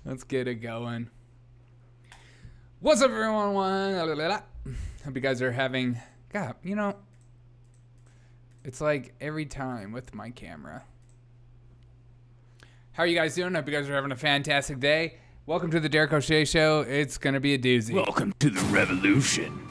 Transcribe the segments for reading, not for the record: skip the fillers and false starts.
Let's get it going. What's up, everyone? Hope you guys are having... God, you know, it's like every time with my camera. How are you guys doing? Hope you guys are having a fantastic day. Welcome to the Derek O'Shea Show. It's going to be a doozy. Welcome to the revolution.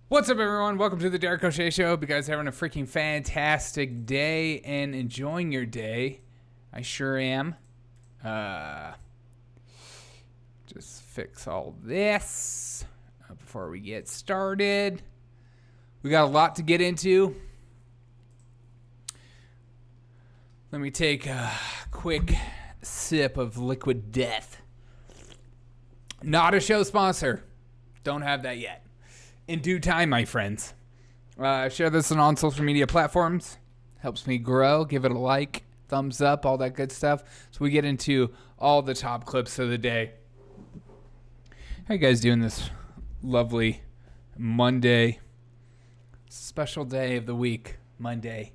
What's up, everyone? Welcome to the Derek O'Shea Show. Hope you guys are having a freaking fantastic day and enjoying your day. I sure am. Just fix all this before we get started. We got a lot to get into. Let me take a quick sip of liquid death. Not a show sponsor. Don't have that yet. In due time, my friends. Share this on social media platforms. Helps me grow. Give it a like, thumbs up, all that good stuff. So we get into all the top clips of the day. How you guys doing this lovely Monday? Special day of the week, Monday.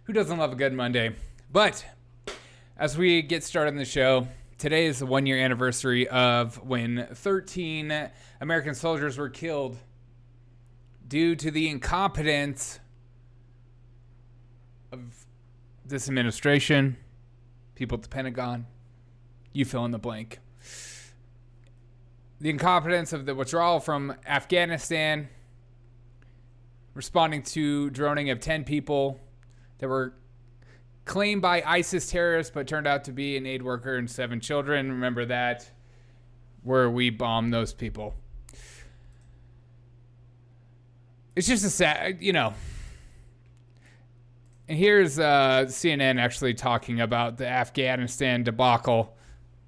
Who doesn't love a good Monday? But as we get started on the show, today is the 1-year anniversary of when 13 American soldiers were killed due to the incompetence of this administration, people at the Pentagon, you fill in the blank. The incompetence of the withdrawal from Afghanistan, responding to droning of 10 people that were claimed by ISIS terrorists but turned out to be an aid worker and 7 children. Remember that, where we bombed those people. It's just a sad, you know. And here's CNN actually talking about the Afghanistan debacle.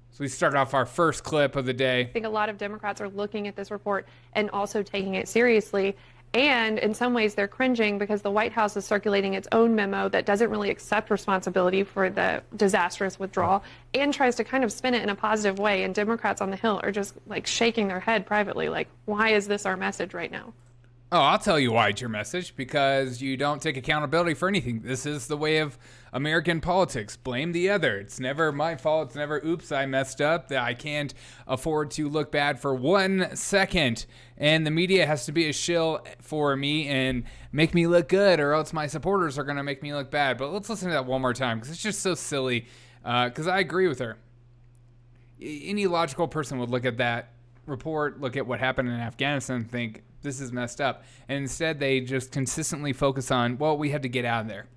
So we start off our first clip of the day. I think a lot of Democrats are looking at this report and also taking it seriously. And in some ways, they're cringing because the White House is circulating its own memo that doesn't really accept responsibility for the disastrous withdrawal and tries to kind of spin it in a positive way. And Democrats on the Hill are just like shaking their head privately, like, why is this our message right now? Oh, I'll tell you why it's your message. Because you don't take accountability for anything. This is the way of American politics. Blame the other. It's never my fault. It's never, oops, I messed up. That I can't afford to look bad for 1 second. And the media has to be a shill for me and make me look good, or else my supporters are going to make me look bad. But let's listen to that one more time, because it's just so silly. Because I agree with her. Any logical person would look at that report, look at what happened in Afghanistan, and think, this is messed up. And instead, they just consistently focus on, well, we have to get out of there.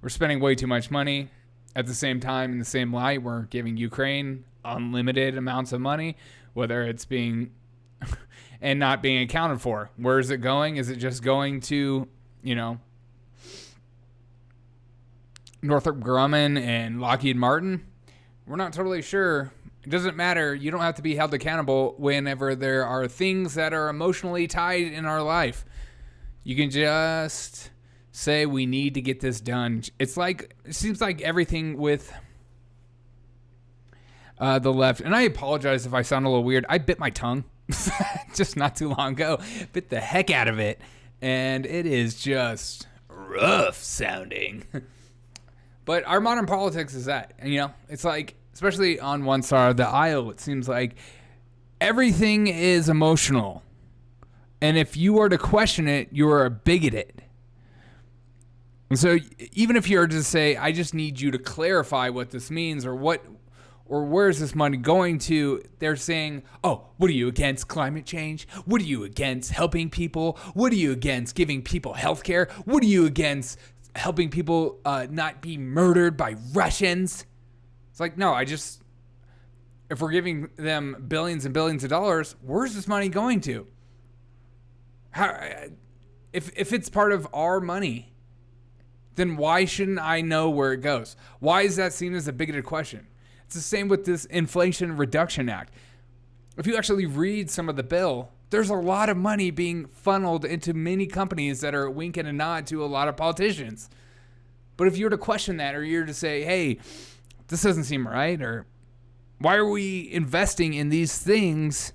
We're spending way too much money. At the same time, in the same light, we're giving Ukraine unlimited amounts of money, whether it's being and not being accounted for. Where is it going? Is it just going to, you know, Northrop Grumman and Lockheed Martin? We're not totally sure. It doesn't matter. You don't have to be held accountable whenever there are things that are emotionally tied in our life. You can just say we need to get this done. It seems like everything with the left, and I apologize if I sound a little weird. I bit my tongue just not too long ago. Bit the heck out of it, and it is just rough sounding. But our modern politics is that, and you know, it's like, especially on one side of the aisle, it seems like everything is emotional. And if you were to question it, you are bigoted. And so even if you were to say, I just need you to clarify what this means, or where is this money going to, they're saying, oh, what are you against climate change? What are you against helping people? What are you against giving people health care? What are you against helping people not be murdered by Russians? It's like, no, if we're giving them billions and billions of dollars, where's this money going to? If it's part of our money, then why shouldn't I know where it goes? Why is that seen as a bigoted question? It's the same with this Inflation Reduction Act. If you actually read some of the bill, there's a lot of money being funneled into many companies that are winking a nod to a lot of politicians. But if you were to question that, or you were to say, hey, this doesn't seem right, or why are we investing in these things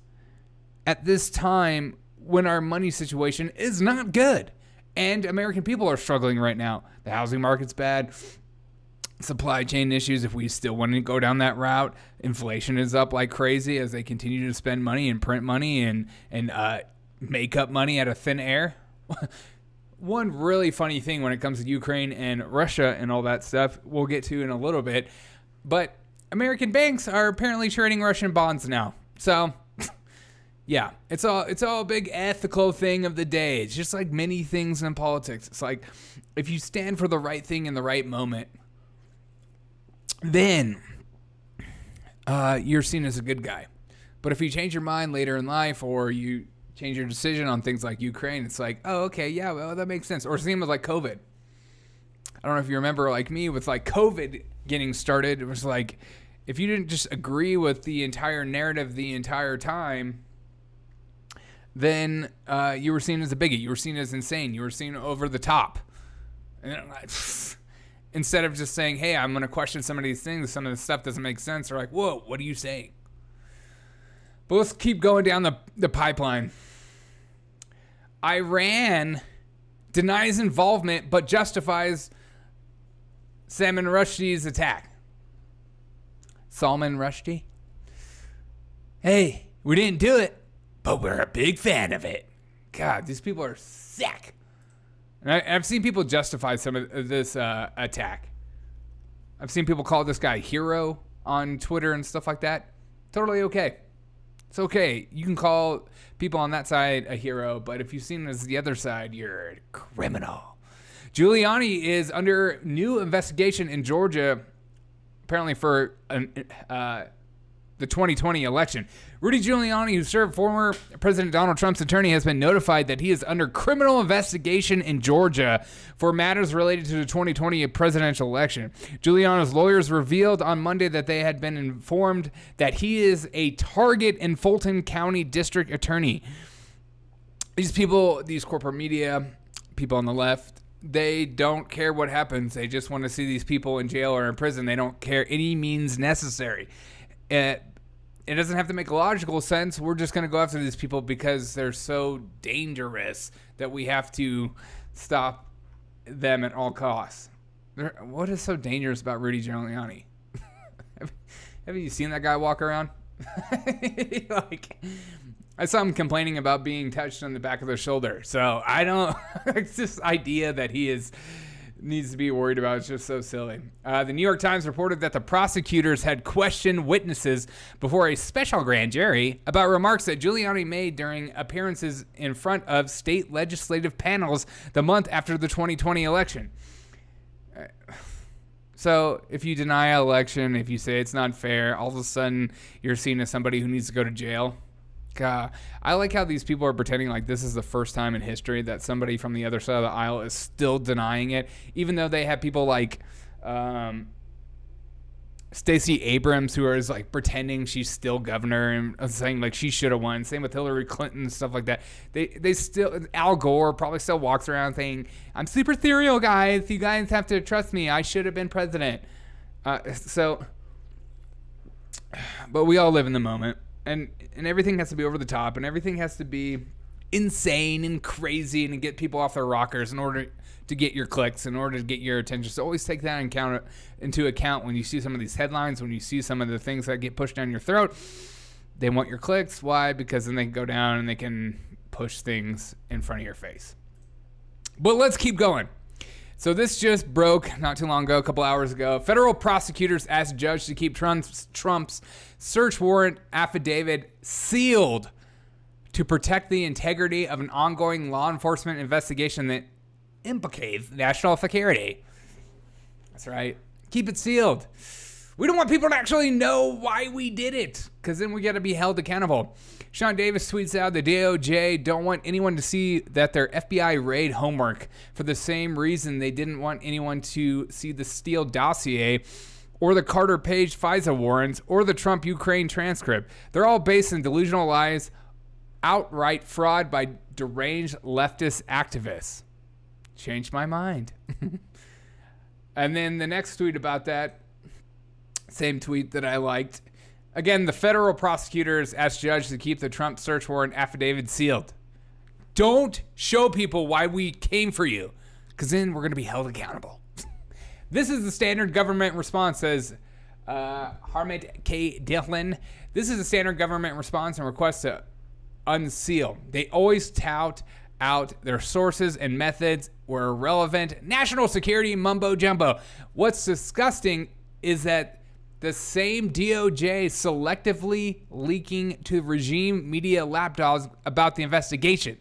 at this time when our money situation is not good. And American people are struggling right now. The housing market's bad. Supply chain issues, if we still want to go down that route. Inflation is up like crazy as they continue to spend money and print money and make up money out of thin air. One really funny thing when it comes to Ukraine and Russia and all that stuff, we'll get to in a little bit, but American banks are apparently trading Russian bonds now. So yeah, it's all a big ethical thing of the day. It's just like many things in politics. It's like if you stand for the right thing in the right moment, then you're seen as a good guy. But if you change your mind later in life, or you change your decision on things like Ukraine, it's like, oh, okay, yeah, well, that makes sense. Or same with like COVID. I don't know if you remember, like me, with like COVID getting started, it was like, if you didn't just agree with the entire narrative the entire time, then you were seen as a bigot. You were seen as insane. You were seen over the top. And instead of just saying, hey, I'm going to question some of these things, some of this stuff doesn't make sense, they're like, whoa, what are you saying? But let's keep going down the pipeline. Iran denies involvement but justifies Salman Rushdie's attack. Salman Rushdie? Hey, we didn't do it, but we're a big fan of it. God, these people are sick. And I've seen people justify some of this attack. I've seen people call this guy a hero on Twitter and stuff like that. Totally okay. It's okay. You can call people on that side a hero, but if you've seen as the other side, you're a criminal. Giuliani is under new investigation in Georgia, apparently for the 2020 election. Rudy Giuliani, who served former President Donald Trump's attorney, has been notified that he is under criminal investigation in Georgia for matters related to the 2020 presidential election. Giuliani's lawyers revealed on Monday that they had been informed that he is a target in Fulton County District Attorney. These people, these corporate media, people on the left, they don't care what happens. They just want to see these people in jail or in prison. They don't care any means necessary. It doesn't have to make logical sense. We're just going to go after these people because they're so dangerous that we have to stop them at all costs. What is so dangerous about Rudy Giuliani? Have you seen that guy walk around? Like, I saw him complaining about being touched on the back of the shoulder. So I don't. It's this idea that he needs to be worried about. It's just so silly. The New York Times reported that the prosecutors had questioned witnesses before a special grand jury about remarks that Giuliani made during appearances in front of state legislative panels the month after the 2020 election. So if you deny an election, if you say it's not fair, all of a sudden you're seen as somebody who needs to go to jail. God, I like how these people are pretending like this is the first time in history that somebody from the other side of the aisle is still denying it, even though they have people like Stacey Abrams who is like pretending she's still governor and saying like she should have won. Same with Hillary Clinton and stuff like that. They still, Al Gore probably still walks around saying, I'm super ethereal, guys. You guys have to trust me. I should have been president. But we all live in the moment. And everything has to be over the top, and everything has to be insane and crazy and get people off their rockers in order to get your clicks, in order to get your attention. So always take that into account when you see some of these headlines, when you see some of the things that get pushed down your throat. They want your clicks. Why? Because then they can go down and they can push things in front of your face. But let's keep going. So this just broke not too long ago, a couple hours ago. Federal prosecutors asked judge to keep Trump's search warrant affidavit sealed to protect the integrity of an ongoing law enforcement investigation that implicates national security. That's right. Keep it sealed. We don't want people to actually know why we did it, because then we got to be held accountable. Sean Davis tweets out, the DOJ don't want anyone to see that their FBI raid homework for the same reason they didn't want anyone to see the Steele dossier or the Carter Page FISA warrants or the Trump Ukraine transcript. They're all based in delusional lies, outright fraud by deranged leftist activists. Changed my mind. And then the next tweet about that, same tweet that I liked. Again, the federal prosecutors asked judge to keep the Trump search warrant affidavit sealed. Don't show people why we came for you, because then we're going to be held accountable. This is the standard government response, says Harmit K. Dillon. This is a standard government response and request to unseal. They always tout out their sources and methods were irrelevant. National security mumbo jumbo. What's disgusting is that the same DOJ selectively leaking to regime media lapdogs about the investigation.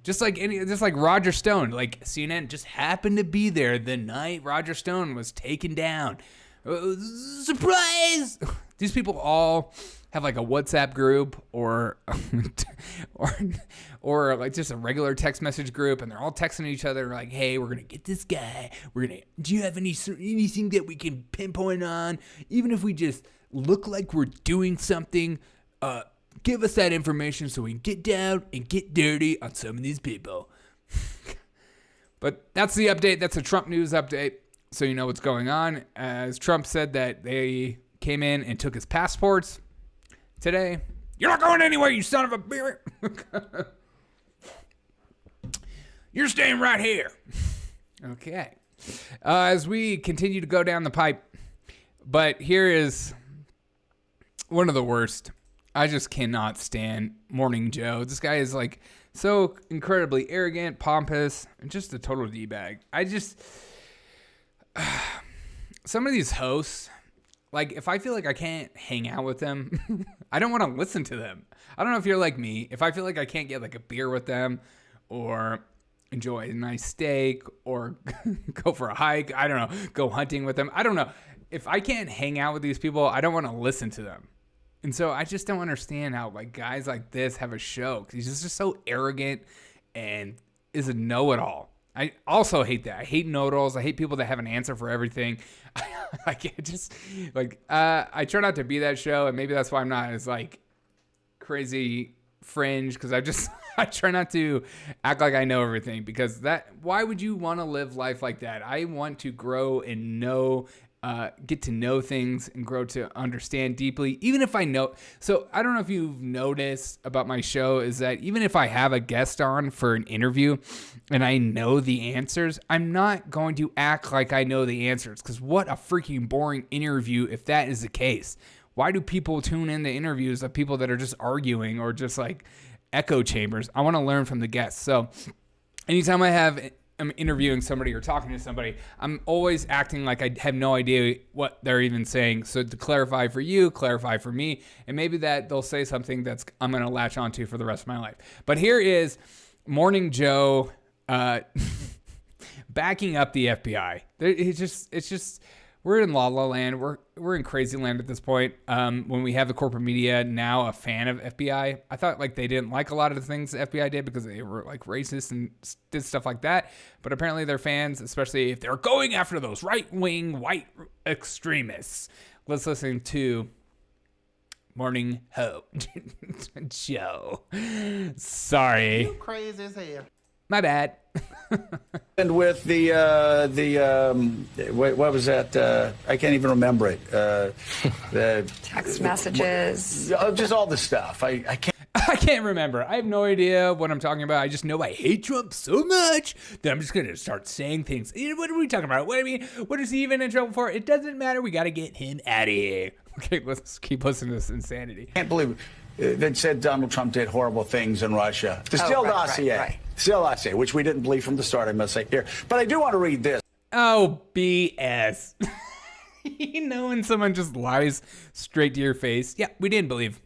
Just like Roger Stone, like CNN just happened to be there the night Roger Stone was taken down. Surprise! These people all have like a WhatsApp group or like just a regular text message group, and they're all texting each other like, "Hey, we're gonna get this guy. Do you have anything that we can pinpoint on? Even if we just look like we're doing something, give us that information so we can get down and get dirty on some of these people." But that's the update. That's a Trump news update, so you know what's going on. As Trump said that they came in and took his passports today. You're not going anywhere, you son of a bitch. You're staying right here. Okay. As we continue to go down the pipe, but here is one of the worst. I just cannot stand Morning Joe. This guy is like so incredibly arrogant, pompous, and just a total D-bag. Some of these hosts, like, if I feel like I can't hang out with them, I don't want to listen to them. I don't know if you're like me. If I feel like I can't get, like, a beer with them or enjoy a nice steak or go for a hike, I don't know, go hunting with them, I don't know. If I can't hang out with these people, I don't want to listen to them. And so I just don't understand how, like, guys like this have a show. 'Cause he's just so arrogant and is a know-it-all. I also hate that. I hate know-it-alls. I hate people that have an answer for everything. I try not to be that show, and maybe that's why I'm not as like crazy fringe, because I try not to act like I know everything, because why would you want to live life like that? I want to grow and get to know things and grow to understand deeply, even if I know. So I don't know if you've noticed about my show is that even if I have a guest on for an interview and I know the answers, I'm not going to act like I know the answers, because what a freaking boring interview if that is the case. Why do people tune in to interviews of people that are just arguing or just like echo chambers? I want to learn from the guests. So anytime I'm interviewing somebody or talking to somebody, I'm always acting like I have no idea what they're even saying. So to clarify for you, clarify for me, and maybe that they'll say something that's I'm going to latch onto for the rest of my life. But here is Morning Joe backing up the FBI. It's just we're in La La Land. We're in crazy land at this point. When we have the corporate media now a fan of FBI, I thought like they didn't like a lot of the things the FBI did because they were like racist and did stuff like that. But apparently they're fans, especially if they're going after those right-wing white extremists. Let's listen to Morning Joe. Sorry. You crazy as hell. My bad. And with what was that? I can't even remember it. The text messages. Just all the stuff. I can't. I can't remember. I have no idea what I'm talking about. I just know I hate Trump so much that I'm just going to start saying things. What are we talking about? What is he even in trouble for? It doesn't matter. We got to get him out of here. Okay, let's keep listening to this insanity. Can't believe that said Donald Trump did horrible things in Russia. The Steele dossier. Right. Steele dossier, which we didn't believe from the start, I must say here. But I do want to read this. Oh, BS. You know when someone just lies straight to your face? Yeah, we didn't believe.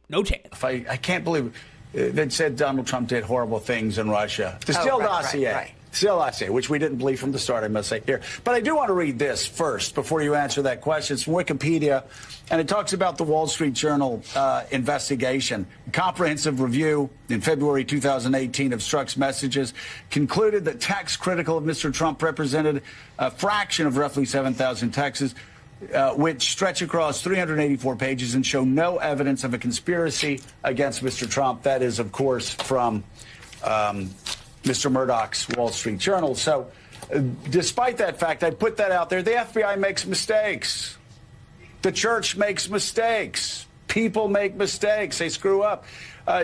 No chance. I can't believe that said Donald Trump did horrible things in Russia. The Steele dossier. Right. Steele dossier, which we didn't believe from the start, I must say here. But I do want to read this first before you answer that question. It's from Wikipedia, and it talks about the Wall Street Journal investigation. A comprehensive review in February 2018 of Strzok's messages concluded that texts critical of Mr. Trump represented a fraction of roughly 7,000 texts, which stretch across 384 pages and show no evidence of a conspiracy against Mr. Trump. That is, of course, from Mr. Murdoch's Wall Street Journal. So despite that fact, I put that out there. The FBI makes mistakes. The church makes mistakes. People make mistakes. They screw up.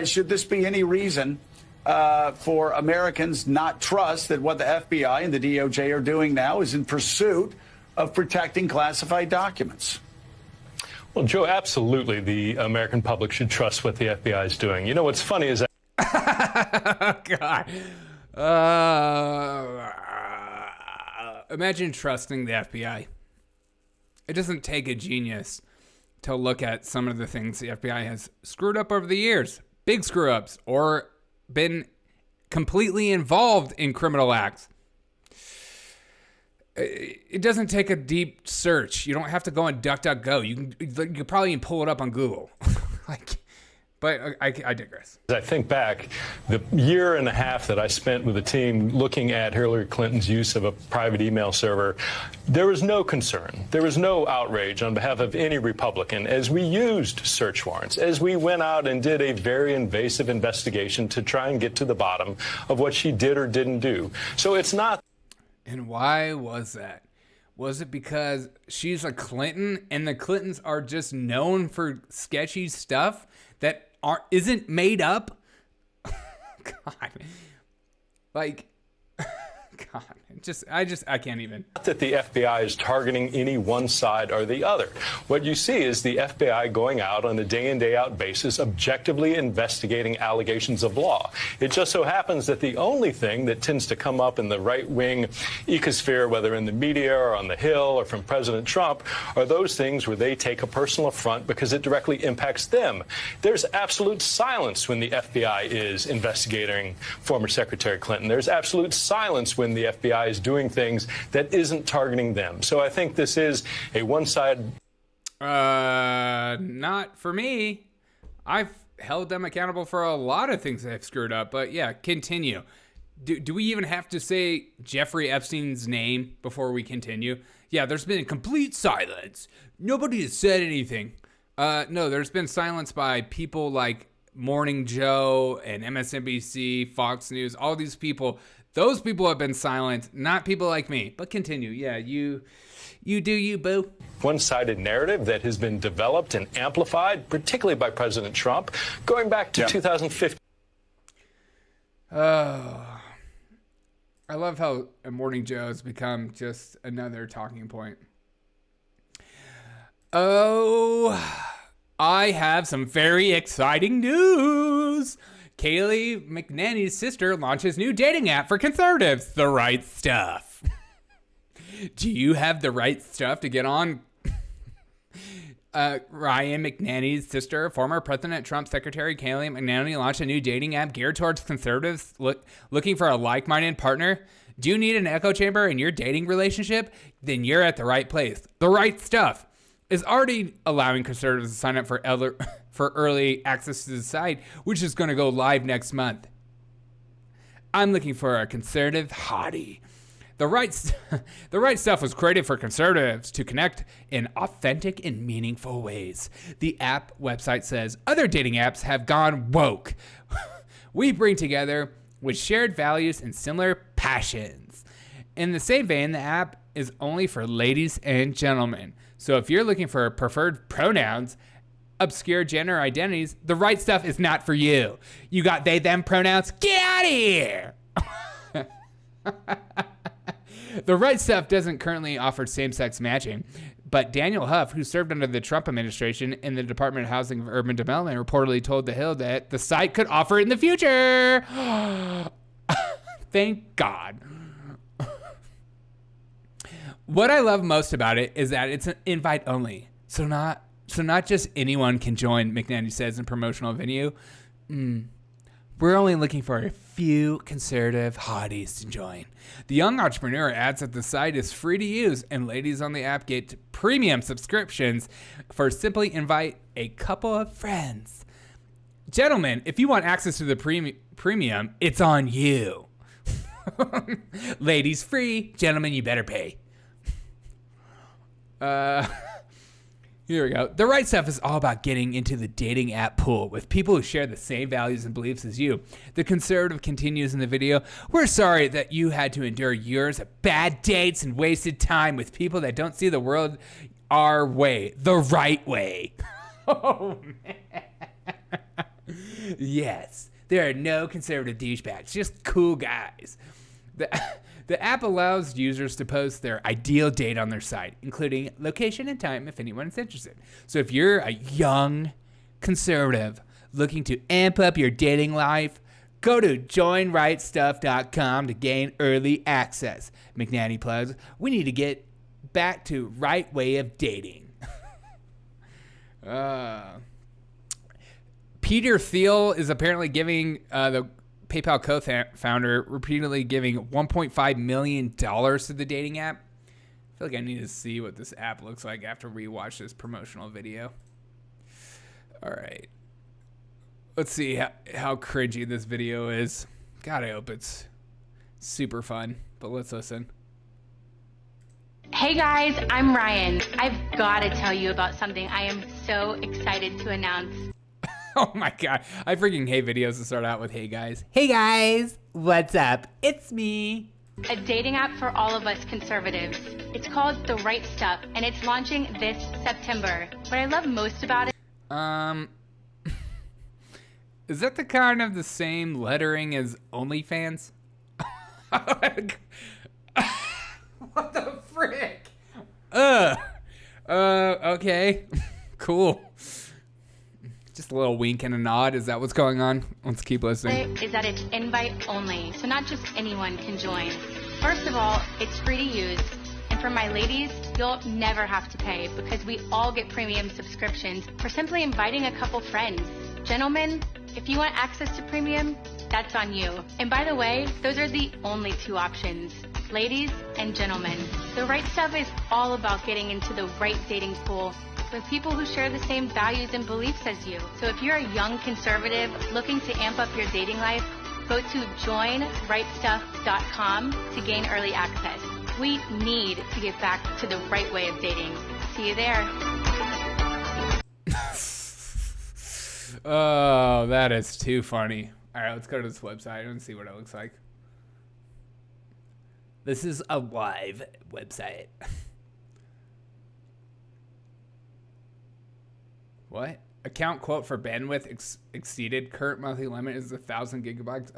should this be any reason for Americans not trust that what the FBI and the DOJ are doing now is in pursuit of protecting classified documents? Well, Joe, absolutely the American public should trust what the FBI is doing. You know, what's funny is God. Imagine trusting the FBI. It doesn't take a genius to look at some of the things the FBI has screwed up over the years. Big screw-ups, or been completely involved in criminal acts. It doesn't take a deep search. You don't have to go on DuckDuckGo. You can probably even pull it up on Google. But I digress. As I think back, the year and a half that I spent with the team looking at Hillary Clinton's use of a private email server, there was no concern. There was no outrage on behalf of any Republican as we used search warrants, as we went out and did a very invasive investigation to try and get to the bottom of what she did or didn't do. So it's not. And why was that? Was it because she's a Clinton and the Clintons are just known for sketchy stuff that isn't made up? God. Like, God. I can't even. Not that the FBI is targeting any one side or the other. What you see is the FBI going out on a day in, day out basis, objectively investigating allegations of law. It just so happens that the only thing that tends to come up in the right-wing ecosphere, whether in the media or on the Hill or from President Trump, are those things where they take a personal affront because it directly impacts them. There's absolute silence when the FBI is investigating former Secretary Clinton. There's absolute silence when the FBI is doing things that isn't targeting them. So I think this is a one-side. Not for me. I've held them accountable for a lot of things they've screwed up, but yeah, continue. Do we even have to say Jeffrey Epstein's name before we continue? Yeah, there's been complete silence. Nobody has said anything. No, there's been silence by people like Morning Joe and MSNBC, Fox News, all these people. Those people have been silent, not people like me. But continue. Yeah, you do you, boo. One-sided narrative that has been developed and amplified, particularly by President Trump, going back to 2015. Oh, I love how Morning Joe has become just another talking point. Oh, I have some very exciting news. Kayleigh McEnany's sister launches new dating app for conservatives, The Right Stuff. Do you have the right stuff to get on? Ryann McEnany's sister, former President Trump Secretary Kayleigh McEnany, launched a new dating app geared towards conservatives looking for a like-minded partner. Do you need an echo chamber in your dating relationship? Then you're at the right place. The Right Stuff is already allowing conservatives to sign up for early access to the site, which is going to go live next month. I'm looking for a conservative hottie. The Right Stuff was created for conservatives to connect in authentic and meaningful ways. The app website says, other dating apps have gone woke. We bring together with shared values and similar passions. In the same vein, the app is only for ladies and gentlemen. So if you're looking for preferred pronouns, obscure gender identities, The Right Stuff is not for you. You got they, them pronouns? Get out of here! The Right Stuff doesn't currently offer same-sex matching, but Daniel Huff, who served under the Trump administration in the Department of Housing and Urban Development, reportedly told The Hill that the site could offer it in the future. Thank God. What I love most about it is that it's an invite only. So not just anyone can join, McEnany says in promotional video. We're only looking for a few conservative hotties to join. The young entrepreneur adds that the site is free to use and ladies on the app get premium subscriptions for simply invite a couple of friends. Gentlemen, if you want access to the premium, it's on you. Ladies free. Gentlemen, you better pay. Here we go. The Right Stuff is all about getting into the dating app pool with people who share the same values and beliefs as you. The conservative continues in the video. We're sorry that you had to endure years of bad dates and wasted time with people that don't see the world our way, the right way. Oh, man. Yes, there are no conservative douchebags, just cool guys. The app allows users to post their ideal date on their site, including location and time if anyone is interested. So if you're a young conservative looking to amp up your dating life, go to joinrightstuff.com to gain early access. McEnany plugs, we need to get back to right way of dating. Peter Thiel is apparently giving the PayPal co-founder repeatedly giving $1.5 million to the dating app. I feel like I need to see what this app looks like after we watch this promotional video. All right. Let's see how cringy this video is. God, I hope it's super fun, but let's listen. Hey guys, I'm Ryan. I've got to tell you about something I am so excited to announce. Oh my God. I freaking hate videos that start out with, hey guys. Hey guys, what's up? It's me. A dating app for all of us conservatives. It's called The Right Stuff, and it's launching this September. What I love most about it... Is that the kind of the same lettering as OnlyFans? What the frick? Okay. Cool. Just a little wink and a nod. Is that what's going on? Let's keep listening. Is that it's invite only, so not just anyone can join. First of all, it's free to use. And for my ladies, you'll never have to pay because we all get premium subscriptions for simply inviting a couple friends. Gentlemen, if you want access to premium, that's on you. And by the way, those are the only two options. Ladies and gentlemen, The Right Stuff is all about getting into the right dating pool with people who share the same values and beliefs as you. So if you're a young conservative looking to amp up your dating life, go to joinrightstuff.com to gain early access. We need to get back to the right way of dating. See you there. Oh, that is too funny. All right, let's go to this website and see what it looks like. This is a live website. What? Account quote for bandwidth exceeded. Current monthly limit is 1,000 gigabytes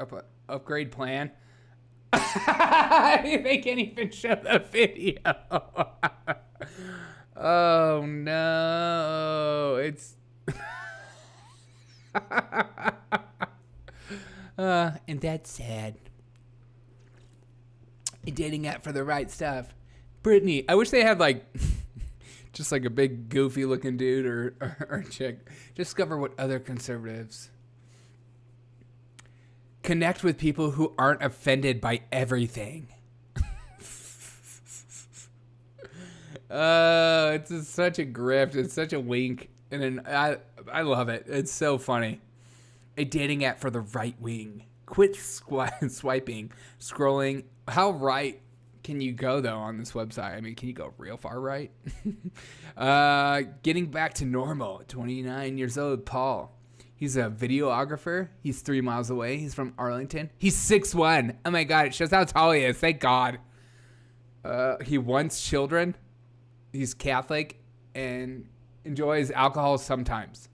upgrade plan. They can't even show the video. Oh no. It's and that's sad. A dating app for the right stuff. Brittany, I wish they had like just like a big goofy looking dude or chick. Discover what other conservatives. Connect with people who aren't offended by everything. It's just such a grift. It's such a wink. And I love it. It's so funny. A dating app for the right wing. Quit swiping, scrolling. How right can you go, though, on this website? I mean, can you go real far right? Getting back to normal. 29 years old, Paul. He's a videographer. He's 3 miles away. He's from Arlington. He's 6'1". Oh, my God. It shows how tall he is. Thank God. He wants children. He's Catholic and enjoys alcohol sometimes.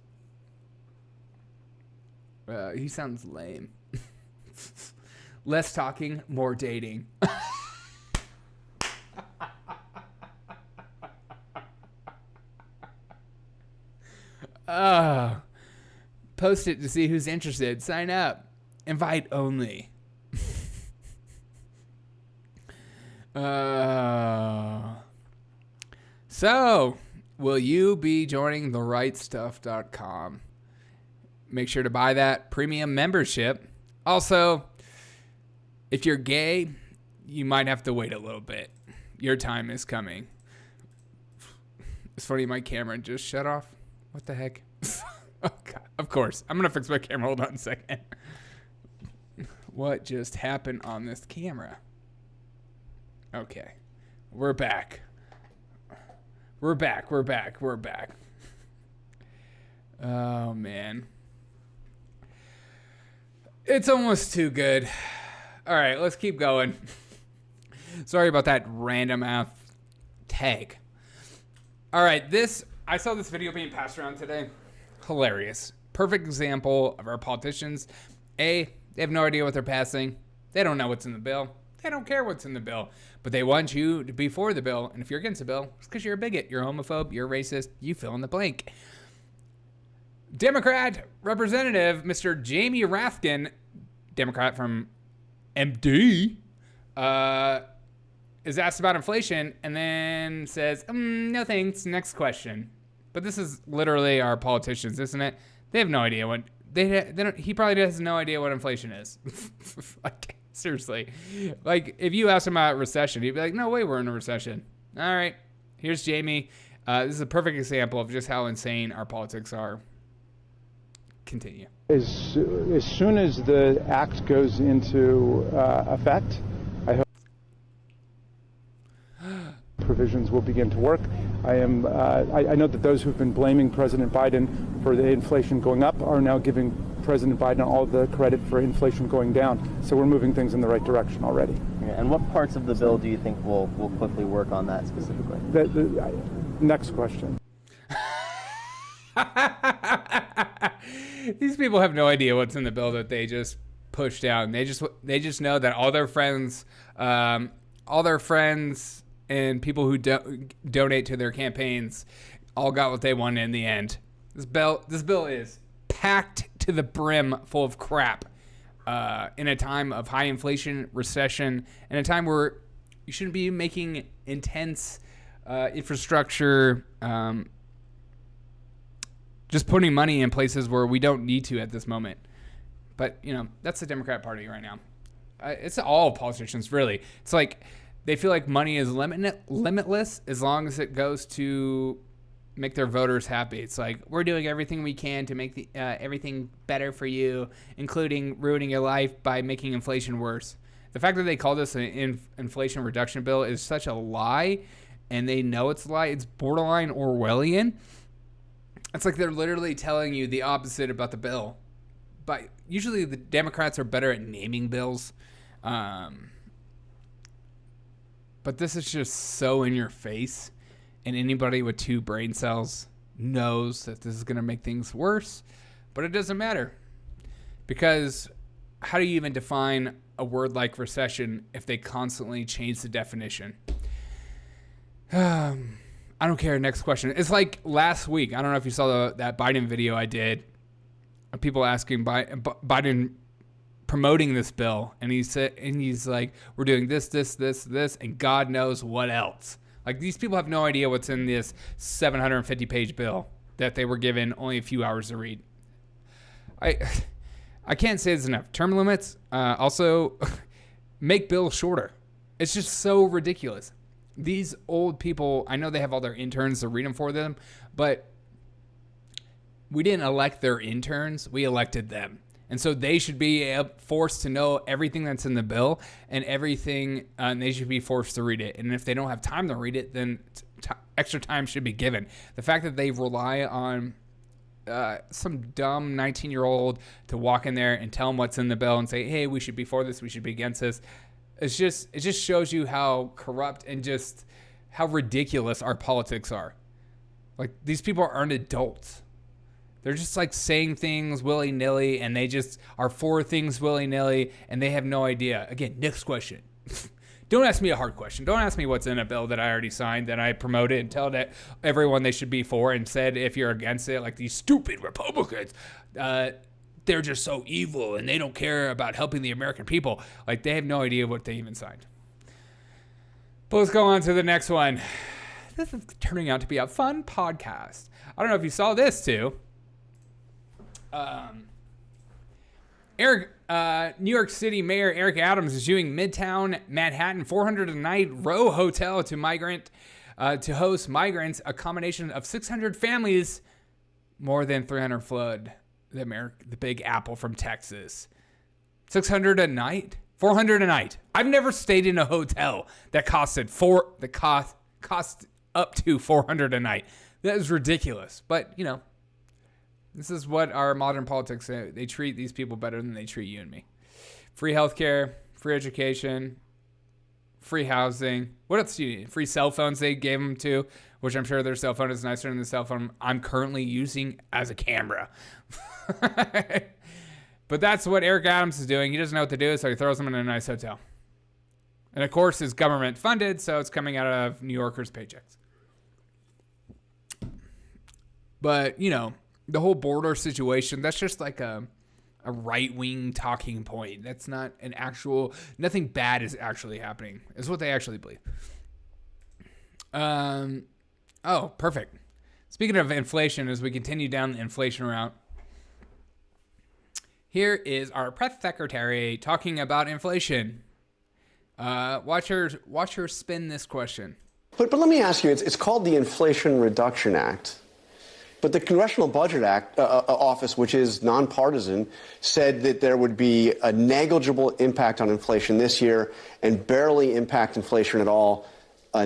He sounds lame. Less talking, more dating. Post it to see who's interested. Sign up. Invite only. So, will you be joining therightstuff.com? Make sure to buy that premium membership. Also, if you're gay, you might have to wait a little bit. Your time is coming. It's funny, my camera just shut off. What the heck? Oh, God. Of course. I'm going to fix my camera. Hold on a second. What just happened on this camera? Okay. We're back. We're back. Oh, man. It's almost too good. All right, let's keep going. Sorry about that random ass tag. All right, I saw this video being passed around today. Hilarious. perfect example of our politicians. They have no idea what they're passing. They don't know what's in the bill. They don't care what's in the bill, but they want you to be for the bill. And if you're against the bill, it's because you're a bigot, you're a homophobe, you're a racist, you fill in the blank. Democrat Representative Mr. Jamie Raskin, Democrat from MD, is asked about inflation and then says, no thanks, next question. But this is literally our politicians, isn't it? They have no idea what they don't. He probably has no idea what inflation is. Like, seriously, like if you ask him about recession, he'd be like, no way, we're in a recession. All right, here's Jamie. This is a perfect example of just how insane our politics are. Continue. As soon as the act goes into effect, I hope provisions will begin to work. I know that those who've been blaming President Biden for the inflation going up are now giving President Biden all the credit for inflation going down. So we're moving things in the right direction already. Yeah, and what parts of the bill do you think will quickly work on that specifically? Next question. These people have no idea what's in the bill that they just pushed out. They just know that all their friends and people who donate to their campaigns all got what they wanted in the end. This bill is packed to the brim full of crap. In a time of high inflation, recession, and a time where you shouldn't be making intense infrastructure. Just putting money in places where we don't need to at this moment. But, that's the Democrat Party right now. It's all politicians, really. It's like they feel like money is limitless as long as it goes to make their voters happy. It's like, we're doing everything we can to make everything better for you, including ruining your life by making inflation worse. The fact that they call this an inflation reduction bill is such a lie, and they know it's a lie. It's borderline Orwellian. It's like they're literally telling you the opposite about the bill. But usually the Democrats are better at naming bills. But this is just so in your face. And anybody with 2 brain cells knows that this is going to make things worse. But it doesn't matter. Because how do you even define a word like recession if they constantly change the definition? I don't care. Next question. It's like last week. I don't know if you saw that Biden video I did. People asking Biden promoting this bill, and he's like, "We're doing this, and God knows what else." Like, these people have no idea what's in this 750-page bill that they were given only a few hours to read. I can't say this enough. Term limits. Also, make bills shorter. It's just so ridiculous. These old people, I know they have all their interns to read them for them, but we didn't elect their interns. We elected them. And so they should be forced to know everything that's in the bill and everything, and they should be forced to read it. And if they don't have time to read it, then extra time should be given. The fact that they rely on some dumb 19-year-old to walk in there and tell them what's in the bill and say, hey, we should be for this, we should be against this. It just shows you how corrupt and just how ridiculous our politics are. Like, these people aren't adults. They're just like saying things willy-nilly, and they just are for things willy-nilly, and they have no idea. Again, next question. Don't ask me a hard question. Don't ask me what's in a bill that I already signed, that I promoted and tell that everyone they should be for, and said if you're against it, like these stupid Republicans, they're just so evil and they don't care about helping the American people. Like, they have no idea what they even signed. But let's go on to the next one. This is turning out to be a fun podcast. I don't know if you saw this too. New York City Mayor Eric Adams is viewing Midtown Manhattan 400 a night row hotel to host migrants, a combination of 600 families, more than 300 flood the Big Apple from Texas. 600 a night, 400 a night. I've never stayed in a hotel that cost up to 400 a night. That is ridiculous. But this is what our modern politics say. They treat these people better than they treat you and me. Free healthcare, free education, free housing. What else do you need? Free cell phones they gave them to, which I'm sure their cell phone is nicer than the cell phone I'm currently using as a camera. But that's what Eric Adams is doing. He doesn't know what to do, so he throws them in a nice hotel. And of course, it's government funded, so it's coming out of New Yorkers' paychecks. But, you know, the whole border situation, that's just like a right-wing talking point. That's not an actual, nothing bad is actually happening. Is what they actually believe. Oh, perfect. Speaking of inflation, as we continue down the inflation route, here is our press secretary talking about inflation. Watch her spin this question. But let me ask you, it's called the Inflation Reduction Act. But the Congressional Budget Act Office, which is nonpartisan, said that there would be a negligible impact on inflation this year and barely impact inflation at all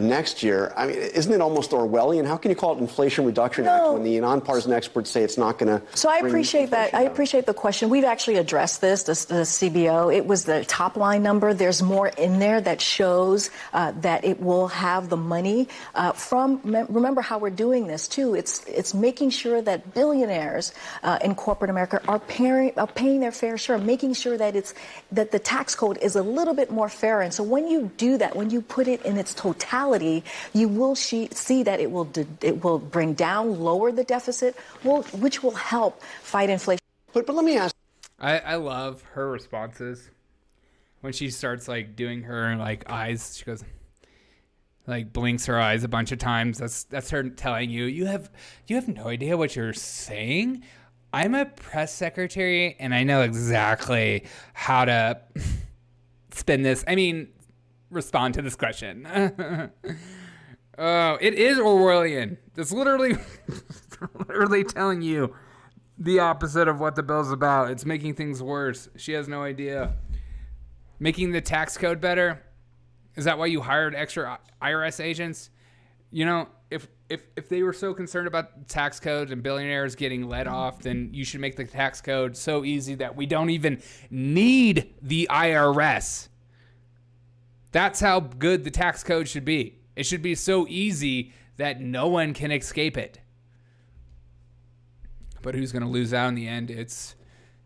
next year. I mean, isn't it almost Orwellian? How can you call it Inflation Reduction Act when the nonpartisan experts say it's not going to? So I appreciate that. I appreciate the question. We've actually addressed this, the CBO. It was the top line number. There's more in there that shows that it will have the money remember how we're doing this too. It's making sure that billionaires in corporate America are paying their fair share, making sure that that the tax code is a little bit more fair. And so when you do that, when you put it in its totality, you will see that it will bring down, lower the deficit, which will help fight inflation. But let me ask. I love her responses when she starts like doing her like eyes. She goes like blinks her eyes a bunch of times. That's her telling you have no idea what you're saying. I'm a press secretary and I know exactly how to spin this. I mean, respond to this question. Oh, it is Orwellian. It's literally telling you the opposite of what the bill's about. It's making things worse. She has no idea. Making the tax code better? Is that why you hired extra IRS agents? You know, if they were so concerned about the tax code and billionaires getting let off, then you should make the tax code so easy that we don't even need the IRS. That's how good the tax code should be. It should be so easy that no one can escape it. But who's going to lose out in the end? It's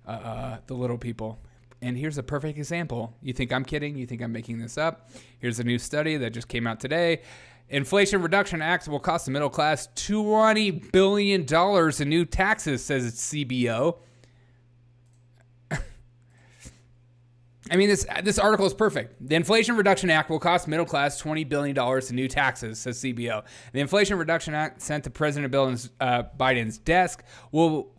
the little people. And here's a perfect example. You think I'm kidding? You think I'm making this up? Here's a new study that just came out today. Inflation Reduction Act will cost the middle class $20 billion in new taxes, says its CBO. I mean, this article is perfect. The Inflation Reduction Act will cost middle class $20 billion in new taxes, says CBO. The Inflation Reduction Act sent to President Biden's desk will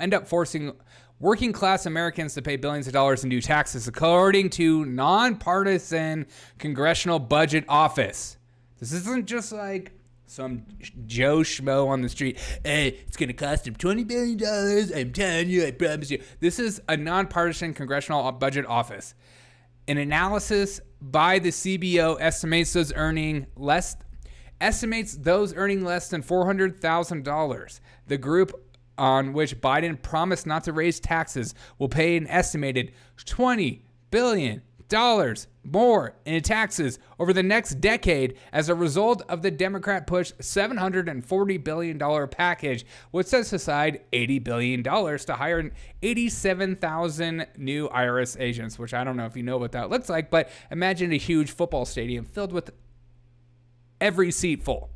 end up forcing working class Americans to pay billions of dollars in new taxes, according to nonpartisan Congressional Budget Office. This isn't just like some Joe Schmo on the street. Hey, it's going to cost him $20 billion. I'm telling you, I promise you. This is a nonpartisan Congressional Budget Office. An analysis by the CBO estimates those earning less than $400,000. The group on which Biden promised not to raise taxes will pay an estimated $20 billion more in taxes over the next decade as a result of the Democrat push $740 billion package, which sets aside $80 billion to hire 87,000 new IRS agents, which I don't know if you know what that looks like, but imagine a huge football stadium filled with every seat full.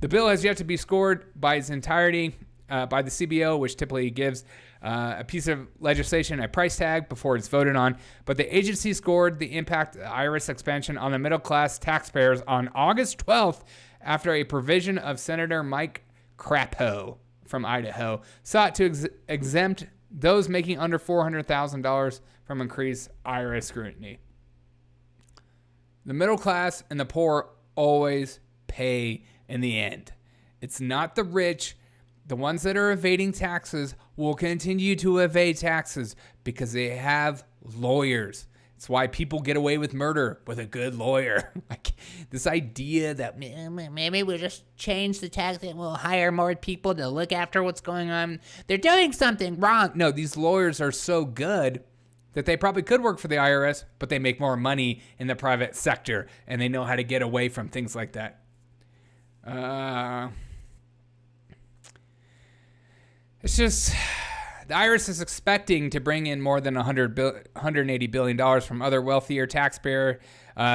The bill has yet to be scored by its entirety by the CBO, which typically gives a piece of legislation a price tag before it's voted on. But the agency scored the impact of IRS expansion on the middle-class taxpayers on August 12th after a provision of Senator Mike Crapo from Idaho sought to exempt those making under $400,000 from increased IRS scrutiny. The middle class and the poor always pay in the end. It's not the rich. The ones that are evading taxes will continue to evade taxes because they have lawyers. It's why people get away with murder with a good lawyer. Like this idea that maybe we'll just change the tax and we'll hire more people to look after what's going on. They're doing something wrong. No, these lawyers are so good that they probably could work for the IRS, but they make more money in the private sector and they know how to get away from things like that. It's just, The IRS is expecting to bring in more than $180 billion from other wealthier taxpayer.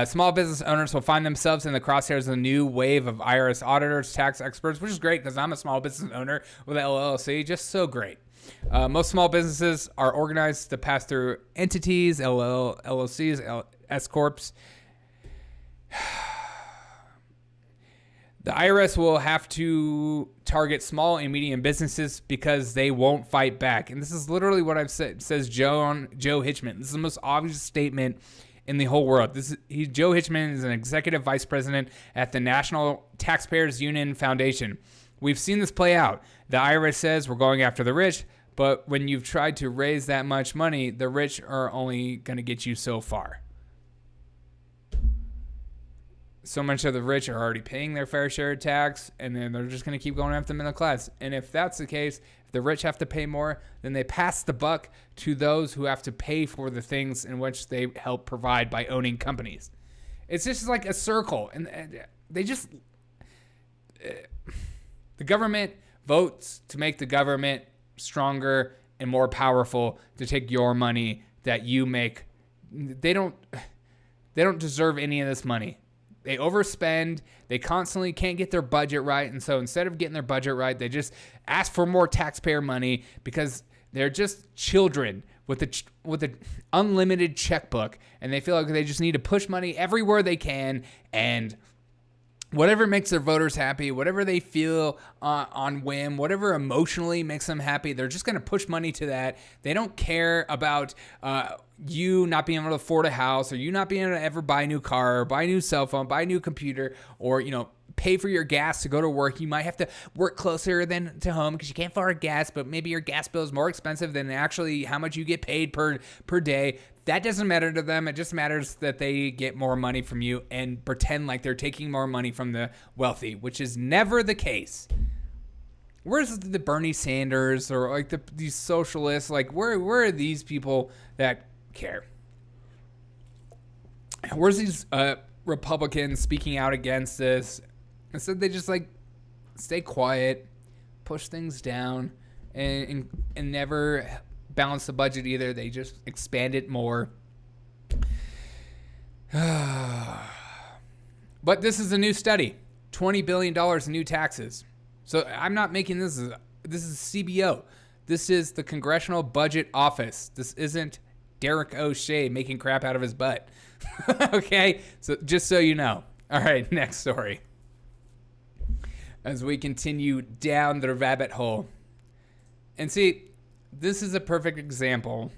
Small business owners will find themselves in the crosshairs of a new wave of IRS auditors, tax experts, which is great because I'm a small business owner with an LLC. Just so great. Most small businesses are organized to pass through entities, LLCs, S corps. The IRS will have to target small and medium businesses because they won't fight back. And this is literally what I've said, says Joe Hitchman. This is the most obvious statement in the whole world. Joe Hitchman is an executive vice president at the National Taxpayers Union Foundation. We've seen this play out. The IRS says we're going after the rich, but when you've tried to raise that much money, the rich are only going to get you so far. So much of the rich are already paying their fair share of tax, and then they're just going to keep going after the middle class. And if that's the case, if the rich have to pay more, then they pass the buck to those who have to pay for the things in which they help provide by owning companies. It's just like a circle. And they just... the government votes to make the government stronger and more powerful to take your money that you make. They don't deserve any of this money. They overspend. They constantly can't get their budget right. And so instead of getting their budget right, they just ask for more taxpayer money because they're just children with a unlimited checkbook. And they feel like they just need to push money everywhere they can. And whatever makes their voters happy, whatever they feel on whim, whatever emotionally makes them happy, they're just going to push money to that. They don't care about you not being able to afford a house, or you not being able to ever buy a new car, or buy a new cell phone, buy a new computer, or, pay for your gas to go to work. You might have to work closer than to home because you can't afford gas, but maybe your gas bill is more expensive than actually how much you get paid per day. That doesn't matter to them. It just matters that they get more money from you and pretend like they're taking more money from the wealthy, which is never the case. Where's the Bernie Sanders or like these socialists? Like where are these people that care? Where's these Republicans speaking out against this? Instead, they just like stay quiet, push things down, and never balance the budget either. They just expand it more. But this is a new study. $20 billion in new taxes. So I'm not making this. This is CBO. This is the Congressional Budget Office. This isn't Derek O'Shea making crap out of his butt. Okay? So just so you know. All right, next story. As we continue down the rabbit hole. And see, this is a perfect example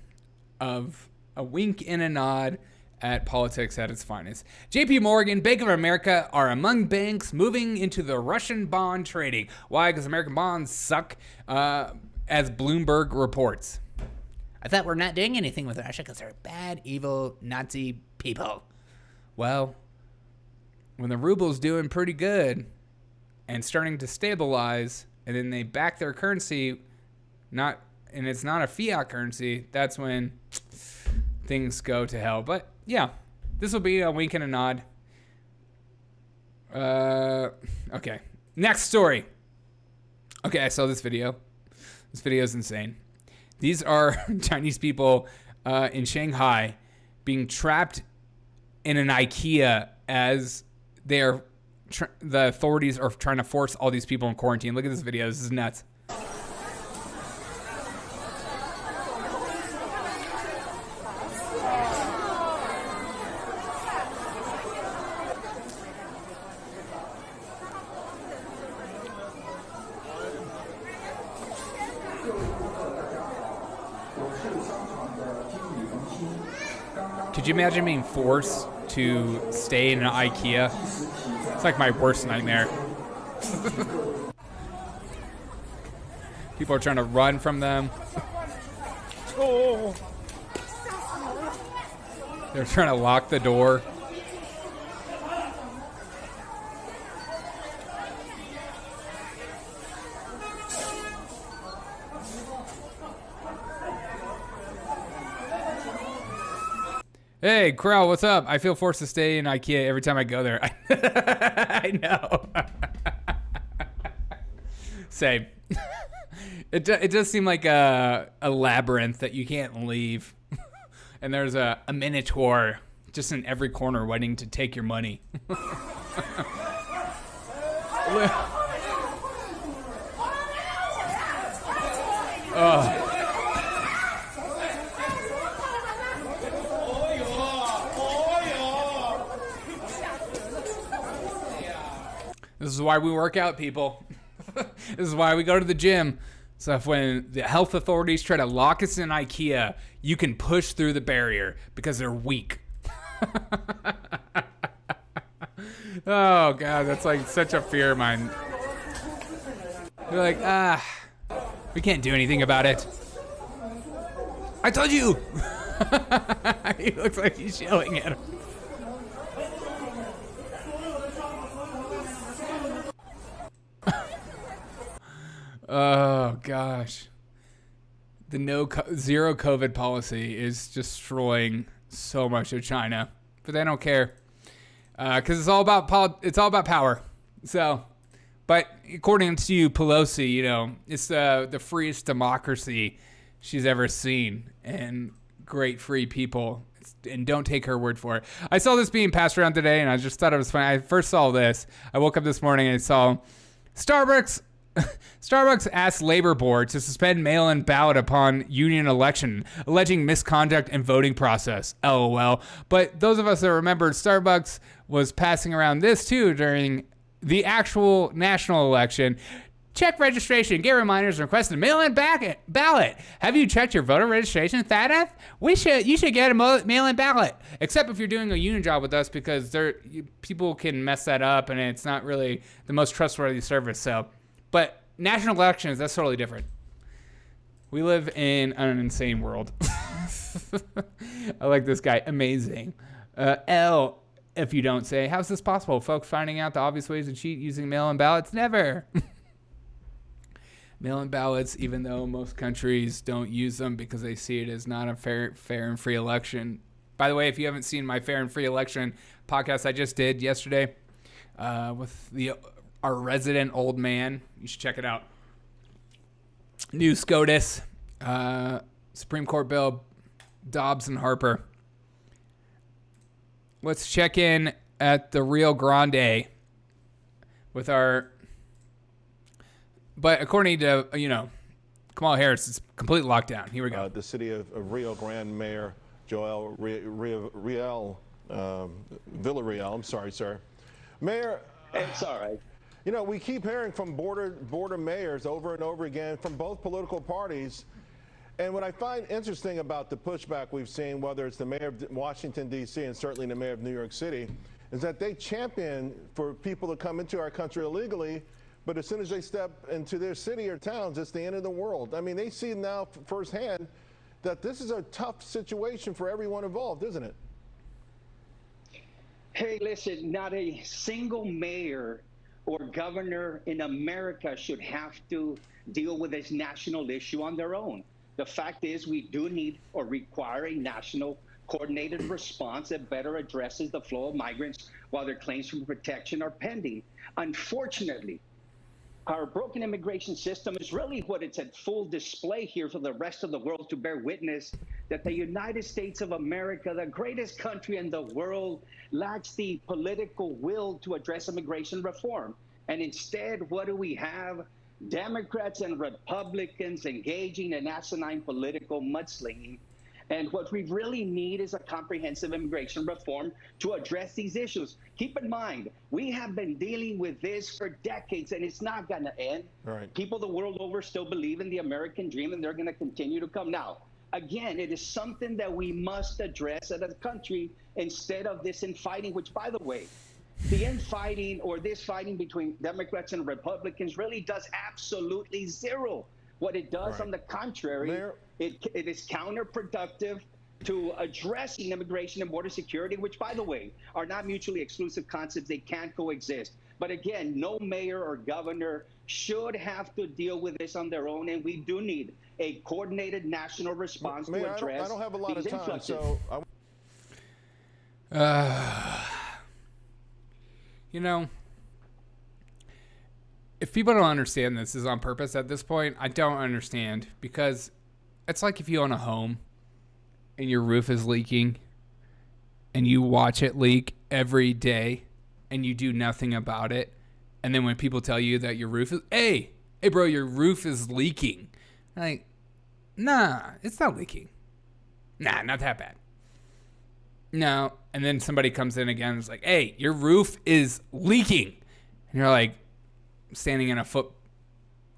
of a wink and a nod at politics at its finest. JP Morgan, Bank of America are among banks moving into the Russian bond trading. Why? Because American bonds suck, as Bloomberg reports. I thought we're not doing anything with Russia because they're bad, evil, Nazi people. Well, when the ruble's doing pretty good and starting to stabilize, and then they back their currency, and it's not a fiat currency, that's when things go to hell. But yeah, this will be a wink and a nod. Okay, next story. Okay, I saw this video. This video is insane. These are Chinese people in Shanghai being trapped in an IKEA as the authorities are trying to force all these people in quarantine. Look at this video. This is nuts. Could you imagine being forced to stay in an IKEA? It's like my worst nightmare. People are trying to run from them. They're trying to lock the door. Hey, Crow, what's up? I feel forced to stay in IKEA every time I go there. I know. Same. It does seem like a labyrinth that you can't leave. And there's a minotaur just in every corner waiting to take your money. This is why we work out, people. This is why we go to the gym. So if when the health authorities try to lock us in IKEA, you can push through the barrier because they're weak. Oh, God, that's like such a fear of mine. You're like, we can't do anything about it. I told you! He looks like he's yelling at him. Oh, gosh. The zero COVID policy is destroying so much of China, but they don't care because it's all about power. So, but according to Pelosi, you know, it's the freest democracy she's ever seen, and great free people. And don't take her word for it. I saw this being passed around today, and I just thought it was funny. I first saw this. I woke up this morning and I saw Starbucks asked Labor Board to suspend mail-in ballot upon union election, alleging misconduct in voting process. LOL. But those of us that remember, Starbucks was passing around this too during the actual national election. Check registration. Get reminders and request a mail-in ballot. Have you checked your voter registration status? You should get a mail-in ballot. Except if you're doing a union job with us, because people can mess that up, and it's not really the most trustworthy service. So. But national elections, that's totally different. We live in an insane world. I like this guy. Amazing. L, if you don't say, how's this possible? Folks finding out the obvious ways to cheat using mail-in ballots? Never. Mail-in ballots, even though most countries don't use them because they see it as not a fair and free election. By the way, if you haven't seen my fair and free election podcast I just did yesterday with our resident old man, you should check it out. New SCOTUS, Supreme Court bill, Dobbs and Harper. Let's check in at the Rio Grande with our... But according to, Kamala Harris, it's complete lockdown. Here we go. The city of Rio Grande Mayor Joel Villarreal, I'm sorry, sir. Mayor... It's all right. You know, we keep hearing from border mayors over and over again from both political parties. And what I find interesting about the pushback we've seen, whether it's the mayor of Washington, D.C., and certainly the mayor of New York City, is that they champion for people to come into our country illegally, but as soon as they step into their city or towns, it's the end of the world. I mean, they see now firsthand that this is a tough situation for everyone involved, isn't it? Hey, listen, not a single mayor or governor in America should have to deal with this national issue on their own. The fact is, we do need or require a national coordinated response that better addresses the flow of migrants while their claims for protection are pending. Unfortunately, our broken immigration system is really what it's at full display here for the rest of the world to bear witness that the United States of America, the greatest country in the world, lacks the political will to address immigration reform. And instead, what do we have? Democrats and Republicans engaging in asinine political mudslinging. And what we really need is a comprehensive immigration reform to address these issues. Keep in mind, we have been dealing with this for decades, and it's not going to end. Right. People the world over still believe in the American dream, and they're going to continue to come. Now, again, it is something that we must address as a country instead of this infighting, which, by the way, the infighting or this fighting between Democrats and Republicans really does absolutely zero. What it does, Right. on the contrary, Mayor, it is counterproductive to addressing immigration and border security, which, by the way, are not mutually exclusive concepts. They can't coexist. But again, no mayor or governor should have to deal with this on their own, and we do need a coordinated national response Mayor, to address I don't have a lot these of time, influxes. so... if people don't understand this is on purpose at this point, I don't understand, because it's like if you own a home and your roof is leaking and you watch it leak every day and you do nothing about it. And then when people tell you that your roof is, hey bro, your roof is leaking. Like, nah, it's not leaking. Nah, not that bad. No. And then somebody comes in again and is like, hey, your roof is leaking. And you're like, standing in a foot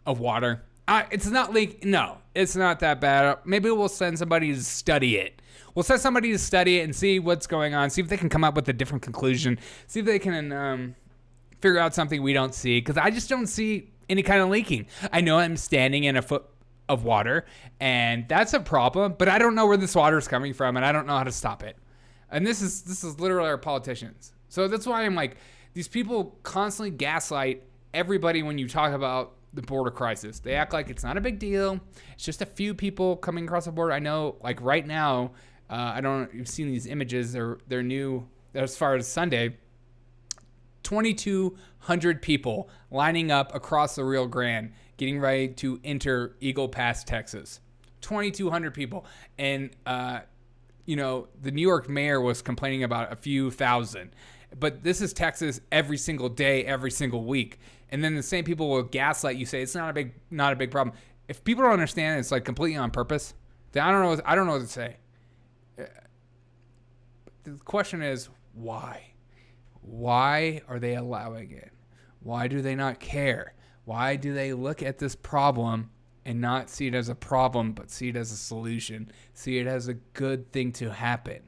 of water. It's not leaking. No, it's not that bad. Maybe we'll send somebody to study it. We'll send somebody to study it and see what's going on. See if they can come up with a different conclusion. See if they can figure out something we don't see. Because I just don't see any kind of leaking. I know I'm standing in a foot of water, and that's a problem. But I don't know where this water is coming from, and I don't know how to stop it. And this is literally our politicians. So that's why I'm like, these people constantly gaslight everybody when you talk about the border crisis. They act like it's not a big deal. It's just a few people coming across the border. I know, like right now, I don't know if you've seen these images. They're new as far as Sunday. 2,200 people lining up across the Rio Grande, getting ready to enter Eagle Pass, Texas. 2,200 people. And, the New York mayor was complaining about a few thousand. But this is Texas every single day, every single week. And then the same people will gaslight you, say it's not a big problem. If people don't understand it's like completely on purpose, then I don't know what to say. The question is why? Why are they allowing it? Why do they not care? Why do they look at this problem and not see it as a problem, but see it as a solution? See it as a good thing to happen?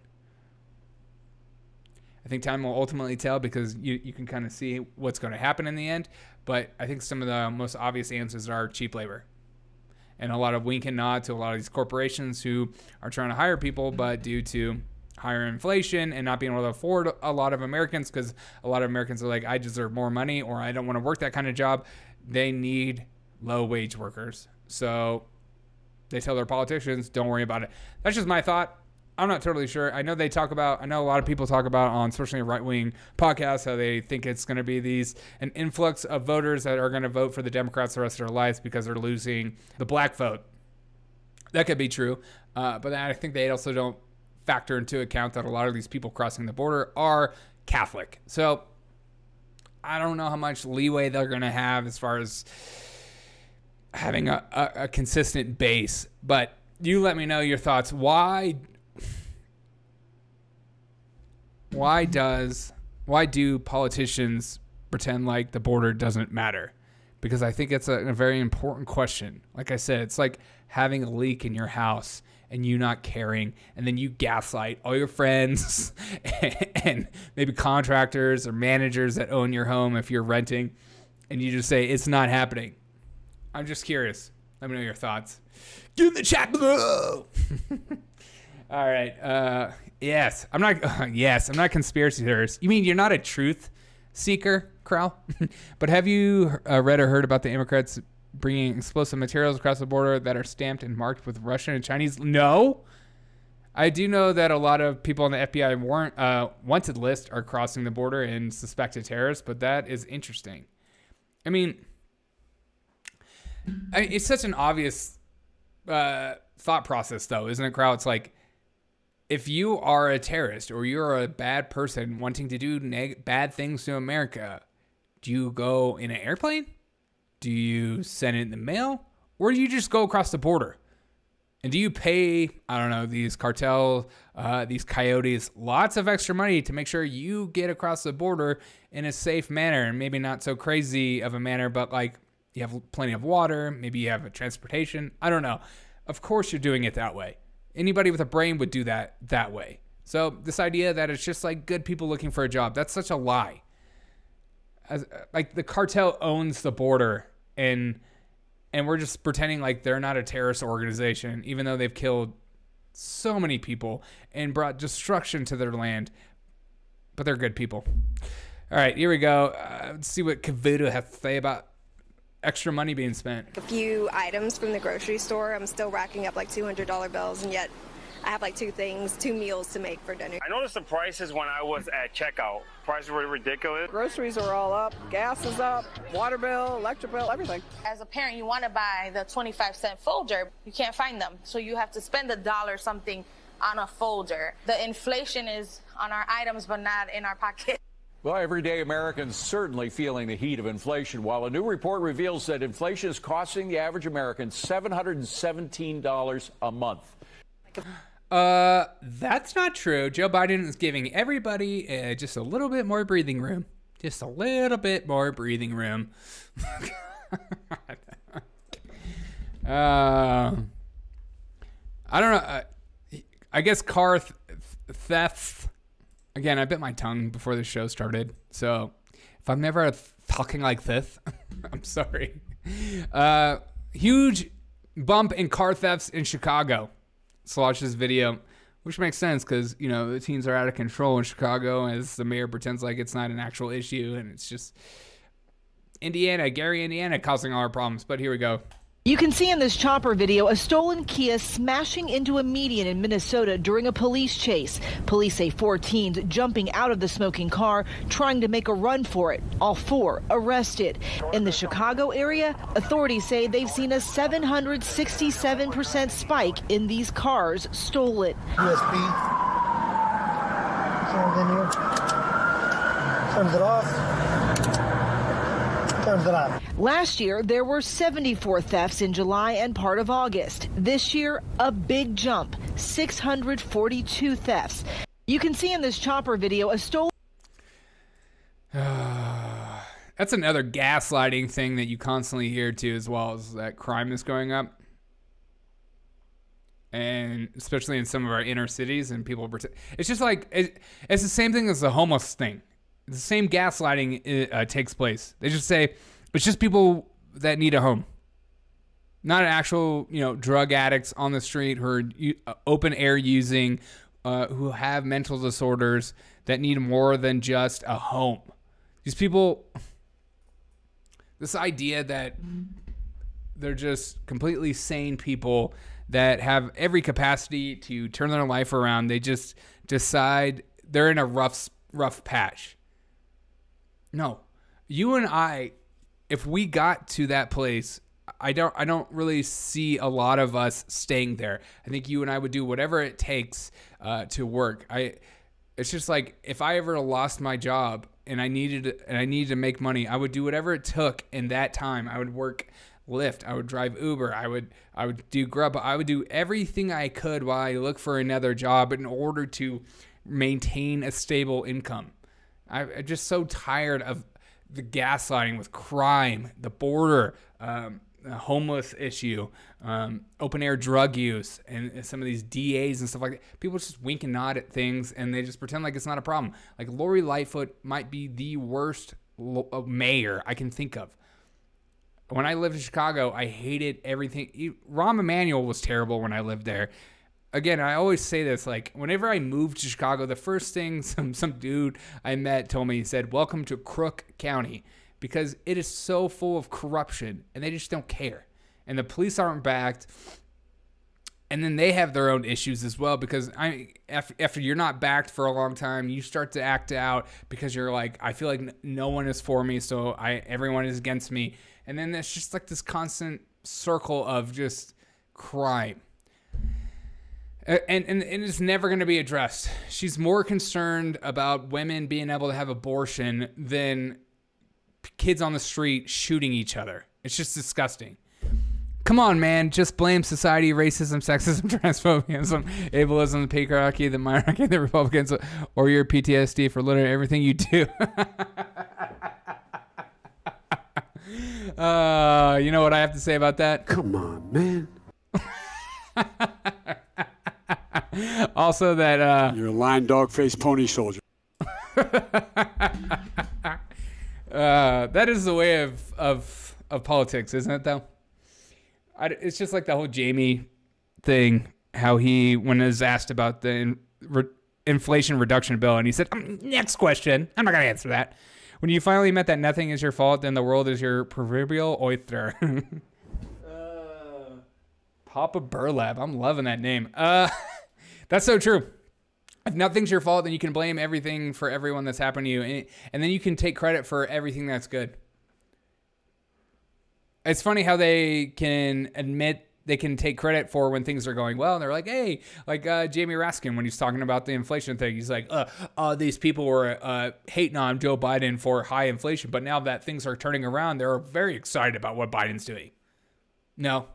I think time will ultimately tell, because you can kind of see what's going to happen in the end. But I think some of the most obvious answers are cheap labor. And a lot of wink and nod to a lot of these corporations who are trying to hire people, but due to higher inflation and not being able to afford a lot of Americans, because a lot of Americans are like, I deserve more money, or I don't want to work that kind of job. They need low wage workers. So they tell their politicians, don't worry about it. That's just my thought. I'm not totally sure. I know a lot of people talk about on especially right-wing podcasts how they think it's going to be an influx of voters that are going to vote for the Democrats the rest of their lives because they're losing the black vote. That could be true. But I think they also don't factor into account that a lot of these people crossing the border are Catholic. So I don't know how much leeway they're going to have as far as having a consistent base. But you let me know your thoughts. Why do politicians pretend like the border doesn't matter? Because I think it's a very important question. Like I said, it's like having a leak in your house and you not caring, and then you gaslight all your friends and maybe contractors or managers that own your home if you're renting, and you just say it's not happening. I'm just curious. Let me know your thoughts. Get in the chat below. All right. Yes, I'm not conspiracy theorist. You mean you're not a truth seeker, Krell? But have you read or heard about the immigrants bringing explosive materials across the border that are stamped and marked with Russian and Chinese? No. I do know that a lot of people on the FBI wanted list are crossing the border and suspected terrorists, but that is interesting. I mean, it's such an obvious thought process, though, isn't it, Krell? It's like, if you are a terrorist or you're a bad person wanting to do bad things to America, do you go in an airplane? Do you send it in the mail? Or do you just go across the border? And do you pay, I don't know, these cartels, these coyotes, lots of extra money to make sure you get across the border in a safe manner, and maybe not so crazy of a manner, but like you have plenty of water, maybe you have a transportation. I don't know. Of course you're doing it that way. Anybody with a brain would do that way. So this idea that it's just like good people looking for a job, that's such a lie. Like the cartel owns the border, and we're just pretending like they're not a terrorist organization, even though they've killed so many people and brought destruction to their land. But they're good people. All right, here we go. Let's see what Kavuto has to say about extra money being spent. A few items from the grocery store. I'm still racking up like $200 bills, and yet I have like two meals to make for dinner. I noticed the prices when I was at checkout. Prices were ridiculous. Groceries are all up. Gas is up. Water bill, electric bill, everything. As a parent, you want to buy the 25-cent folder. You can't find them. So you have to spend $1 something on a folder. The inflation is on our items, but not in our pocket. Well, everyday Americans certainly feeling the heat of inflation, while a new report reveals that inflation is costing the average American $717 a month. That's not true. Joe Biden is giving everybody just a little bit more breathing room. Just a little bit more breathing room. I don't know. I guess car thefts. Again, I bit my tongue before the show started. So if I'm never talking like this, I'm sorry. Huge bump in car thefts in Chicago. Let's watch this video, which makes sense because, you know, the teens are out of control in Chicago as the mayor pretends like it's not an actual issue. And it's just Gary, Indiana causing all our problems. But here we go. You can see in this chopper video a stolen Kia smashing into a median in Minnesota during a police chase. Police say 4 teens jumping out of the smoking car, trying to make a run for it. All 4 arrested. In the Chicago area, authorities say they've seen a 767% spike in these cars stolen. USB. Turns in here. Turns it off. Turns it on. Last year, there were 74 thefts in July and part of August. This year, a big jump, 642 thefts. You can see in this chopper video a stolen... That's another gaslighting thing that you constantly hear too, as well as that crime is going up. And especially in some of our inner cities, and people pretend. It's just like, it's the same thing as the homeless thing. The same gaslighting takes place. They just say it's just people that need a home, not actual, drug addicts on the street who are open air using, who have mental disorders that need more than just a home. These people, this idea that they're just completely sane people that have every capacity to turn their life around. They just decide they're in a rough patch. No, you and I, if we got to that place, I don't really see a lot of us staying there. I think you and I would do whatever it takes to work. It's just like if I ever lost my job and I needed to make money, I would do whatever it took in that time. I would work Lyft. I would drive Uber. I would do Grub. I would do everything I could while I look for another job in order to maintain a stable income. I'm just so tired of the gaslighting with crime, the border, the homeless issue, open air drug use, and some of these DAs and stuff like that. People just wink and nod at things, and they just pretend like it's not a problem. Like Lori Lightfoot might be the worst mayor I can think of. When I lived in Chicago, I hated everything. Rahm Emanuel was terrible when I lived there. Again, I always say this, like, whenever I moved to Chicago, the first thing some dude I met told me, he said, "Welcome to Crook County," because it is so full of corruption, and they just don't care. And the police aren't backed, and then they have their own issues as well, because after you're not backed for a long time, you start to act out because you're like, I feel like no one is for me, so everyone is against me. And then there's just like this constant circle of just crime. And it's never going to be addressed. She's more concerned about women being able to have abortion than kids on the street shooting each other. It's just disgusting. Come on, man. Just blame society, racism, sexism, transphobia, ableism, the patriarchy, the monarchy, the Republicans, or your PTSD for literally everything you do. You know what I have to say about that? Come on, man. Also that you're a lying dog-faced pony soldier. That is the way of politics, isn't it though? It's just like the whole Jamie thing, how he, when he was asked about the inflation reduction bill, and he said, next question, I'm not going to answer that. When you finally admit that nothing is your fault, then the world is your proverbial oyster. Papa Burlap, I'm loving that name. That's so true. If nothing's your fault, then you can blame everything for everyone that's happened to you. And then you can take credit for everything that's good. It's funny how they can admit they can take credit for when things are going well. And they're like, hey, like Jamie Raskin, when he's talking about the inflation thing, he's like, these people were hating on Joe Biden for high inflation. But now that things are turning around, they're very excited about what Biden's doing. No,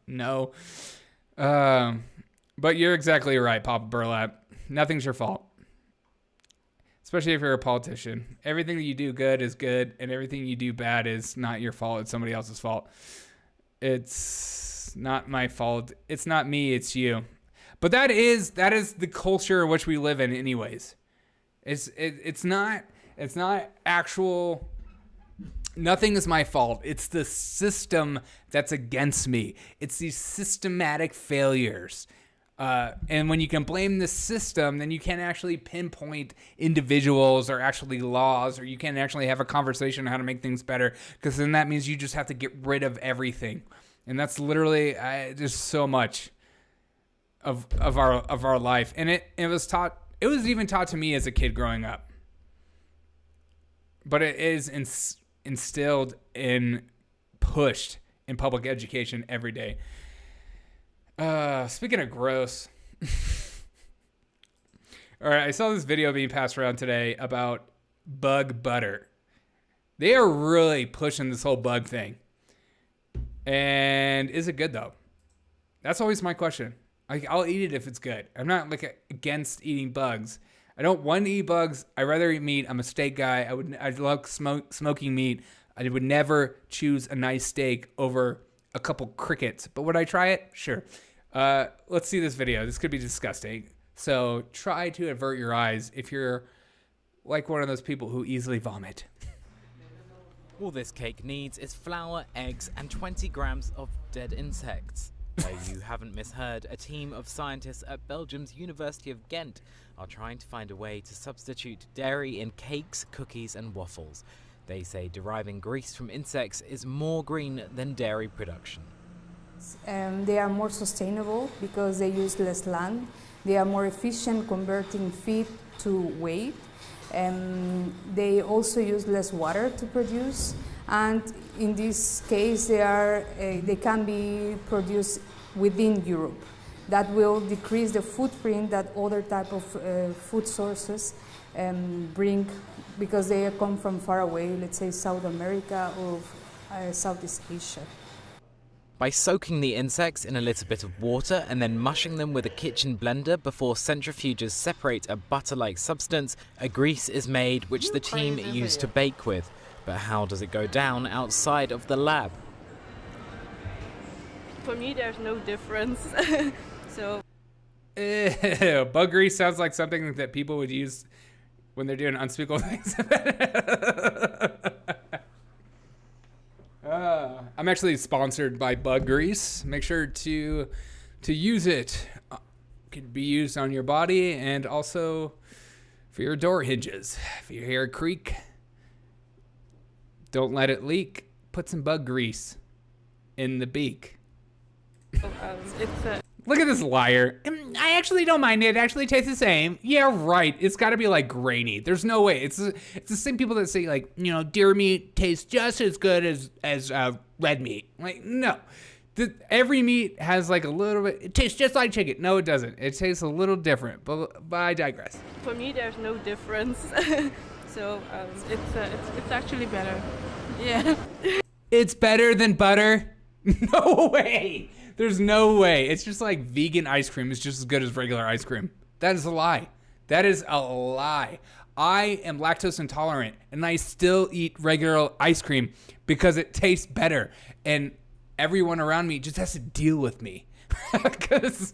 no. But you're exactly right, Papa Burlap. Nothing's your fault. Especially if you're a politician. Everything that you do good is good, and everything you do bad is not your fault. It's somebody else's fault. It's not my fault. It's not me, it's you. But that is the culture in which we live in anyways. It's not actual. Nothing is my fault. It's the system that's against me. It's these systematic failures. And when you can blame the system, then you can't actually pinpoint individuals or actually laws, or you can't actually have a conversation on how to make things better, because then that means you just have to get rid of everything. And that's literally just so much of our life. And it was even taught to me as a kid growing up. But it is instilled and pushed in public education every day. Speaking of gross. All right, I saw this video being passed around today about bug butter. They are really pushing this whole bug thing. And is it good though? That's always my question. I'll eat it if it's good. I'm not against eating bugs. I don't want to eat bugs. I'd rather eat meat. I'm a steak guy. I love smoking meat. I would never choose a nice steak over a couple crickets. But would I try it? Sure. Let's see this video. This could be disgusting. So try to avert your eyes if you're like one of those people who easily vomit. All this cake needs is flour, eggs, and 20 grams of dead insects. No, you haven't misheard. A team of scientists at Belgium's University of Ghent are trying to find a way to substitute dairy in cakes, cookies, and waffles. They say deriving grease from insects is more green than dairy production. They are more sustainable because they use less land. They are more efficient converting feed to weight. They also use less water to produce. And in this case, they can be produced within Europe. That will decrease the footprint that other type of food sources bring, because they come from far away, let's say South America or Southeast Asia. By soaking the insects in a little bit of water and then mushing them with a kitchen blender before centrifuges separate a butter-like substance, a grease is made which the team used to bake with. But how does it go down outside of the lab? For me, there's no difference. So, Ew, bug grease sounds like something that people would use when they're doing unspeakable things. I'm actually sponsored by Bug Grease. Make sure to use it. It could be used on your body and also for your door hinges. If you hear a creak, don't let it leak. Put some bug grease in the beak. Look at this liar. I actually don't mind it. It actually tastes the same. Yeah, right. It's got to be like grainy. There's no way. It's the same people that say like, deer meat tastes just as good as red meat. Like, no. Every meat has like a little bit. It tastes just like chicken. No, it doesn't. It tastes a little different. But I digress. For me, there's no difference. So it's actually better. Yeah. It's better than butter? No way. There's no way. It's just like vegan ice cream is just as good as regular ice cream. That is a lie. That is a lie. I am lactose intolerant and I still eat regular ice cream because it tastes better. And everyone around me just has to deal with me because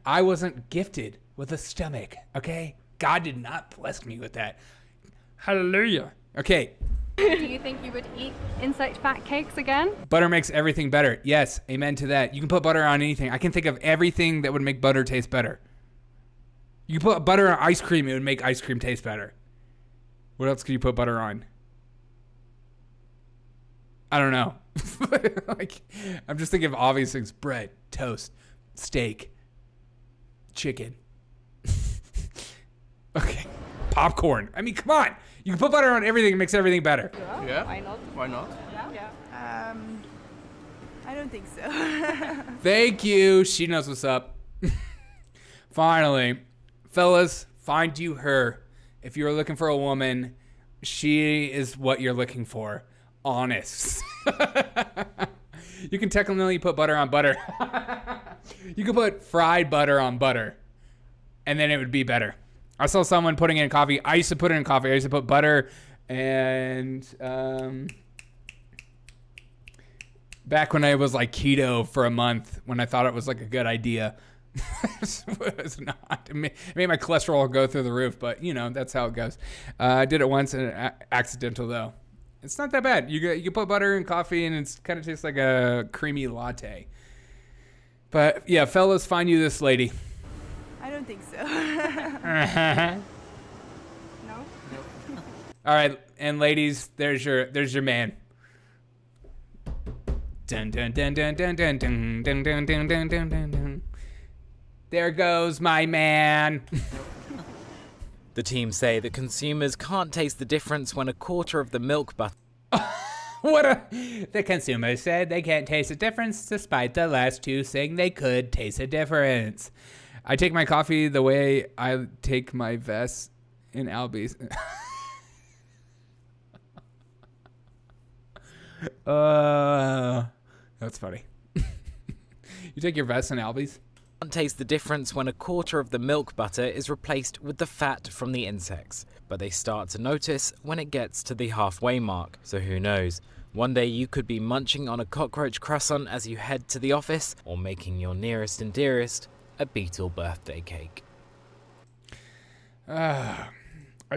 I wasn't gifted with a stomach, okay? God did not bless me with that. Hallelujah. Okay. Do you think you would eat insect fat cakes again? Butter makes everything better. Yes, amen to that. You can put butter on anything. I can think of everything that would make butter taste better. You can put butter on ice cream, it would make ice cream taste better. What else could you put butter on? I don't know. I'm just thinking of obvious things. Bread, toast, steak, chicken. Okay. Popcorn. I mean, come on. You can put butter on everything and makes everything better. Yeah. Why not? Why not? Yeah. I don't think so. Thank you. She knows what's up. Finally, fellas, find you her. If you're looking for a woman, she is what you're looking for. Honest. You can technically put butter on butter. You could put fried butter on butter, and then it would be better. I saw someone putting it in coffee. I used to put it in coffee. I used to put butter and back when I was like keto for a month, when I thought it was like a good idea. It was not. It made my cholesterol go through the roof, but you know, that's how it goes. I did it once and accidental though. It's not that bad. You can put butter in coffee and it kind of tastes like a creamy latte. But yeah, fellas, find you this lady. I don't think so. No? All right, and ladies, there's your man. Dun dun dun dun dun dun dun dun dun dun dun dun dun. There goes my man. The team say that consumers can't taste the difference when a quarter of the milk butter. The consumers said they can't taste the difference, despite the last two saying they could taste a difference. I take my coffee the way I take my vest in Albies. That's funny. You take your vest in Albies? Can't taste the difference when a quarter of the milk butter is replaced with the fat from the insects, but they start to notice when it gets to the halfway mark. So who knows? One day you could be munching on a cockroach croissant as you head to the office, or making your nearest and dearest a beetle birthday cake. I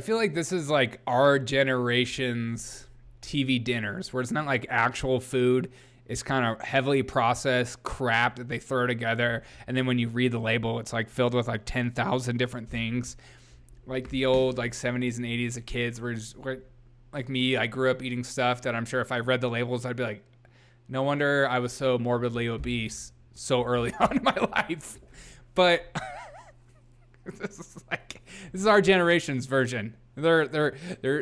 feel like this is like our generation's TV dinners, where it's not like actual food. It's kind of heavily processed crap that they throw together. And then when you read the label, it's like filled with like 10,000 different things. Like the old like 70s and 80s of kids were like me. I grew up eating stuff that I'm sure if I read the labels, I'd be like, no wonder I was so morbidly obese so early on in my life. But this is our generation's version. They're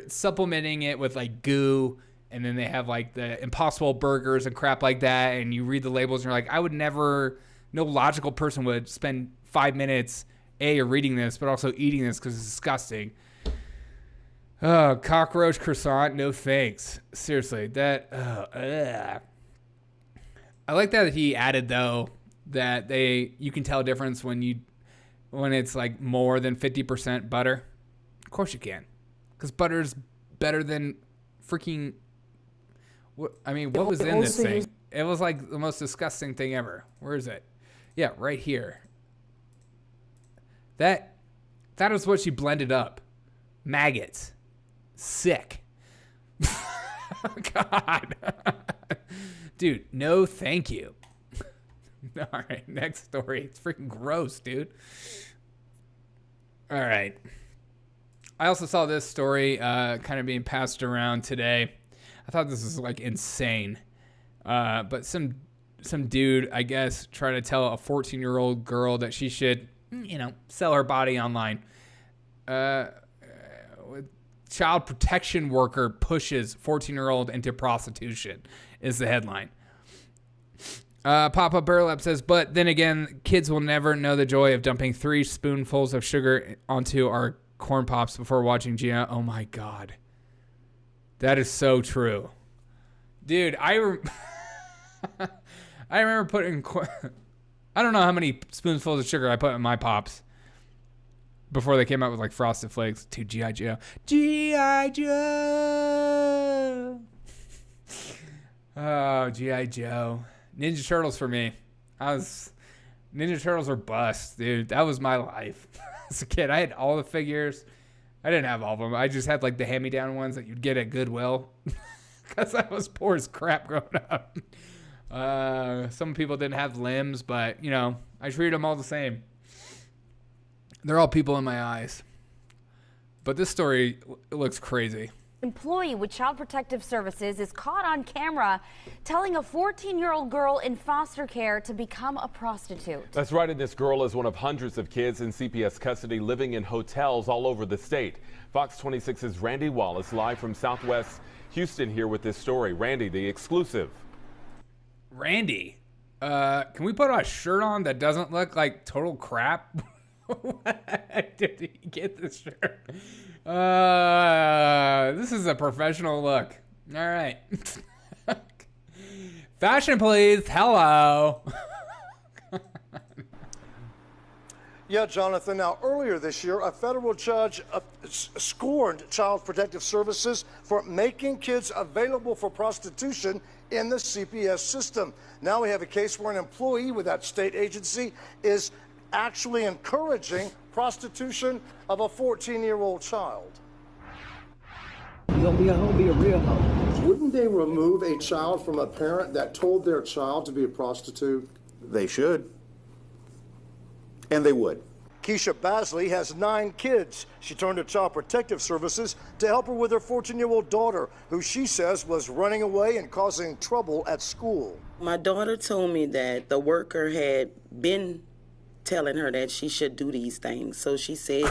supplementing it with like goo. And then they have like the Impossible burgers and crap like that. And you read the labels and you're like, I would never, no logical person would spend 5 minutes, reading this, but also eating this because it's disgusting. Oh, cockroach croissant, no thanks. Seriously, I like that he added though that you can tell a difference when it's like more than 50% butter. Of course you can, because butter's better than freaking. What was in this thing? It was like the most disgusting thing ever. Where is it? Yeah, right here. That is what she blended up. Maggots. Sick. God. Dude, no thank you. All right, next story. It's freaking gross, dude. All right. I also saw this story kind of being passed around today. I thought this was like insane. But some dude, I guess, tried to tell a 14-year-old girl that she should, sell her body online. Child protection worker pushes 14-year-old into prostitution is the headline. Papa Burlap says, but then again, kids will never know the joy of dumping 3 spoonfuls of sugar onto our corn pops before watching Gia. Oh my God. That is so true. Dude, I remember putting, I don't know how many spoonfuls of sugar I put in my pops before they came out with like Frosted Flakes. Dude, G.I. Joe. G.I. Joe. Oh, G.I. Joe. Ninja Turtles for me. Ninja Turtles were bust, dude. That was my life. As a kid, I had all the figures. I didn't have all of them. I just had like the hand-me-down ones that you'd get at Goodwill. Because I was poor as crap growing up. Some people didn't have limbs, but, I treated them all the same. They're all people in my eyes. But this story looks crazy. Employee with Child Protective Services is caught on camera telling a 14-year-old girl in foster care to become a prostitute. That's right, and this girl is one of hundreds of kids in CPS custody living in hotels all over the state. Fox 26's Randy Wallace live from Southwest Houston here with this story. Randy, the exclusive. Randy, can we put a shirt on that doesn't look like total crap? Did he get this shirt? This is a professional look. All right. Fashion, please. Hello. Yeah, Jonathan. Now, earlier this year, a federal judge scorned Child Protective Services for making kids available for prostitution in the CPS system. Now we have a case where an employee with that state agency is actually encouraging prostitution of a 14-year-old child. You're gonna be a hoe, be a real hoe. Wouldn't they remove a child from a parent that told their child to be a prostitute? They should. And they would. Keisha Basley has 9 kids. She turned to Child Protective Services to help her with her 14-year-old daughter, who she says was running away and causing trouble at school. My daughter told me that the worker had been telling her that she should do these things. So she said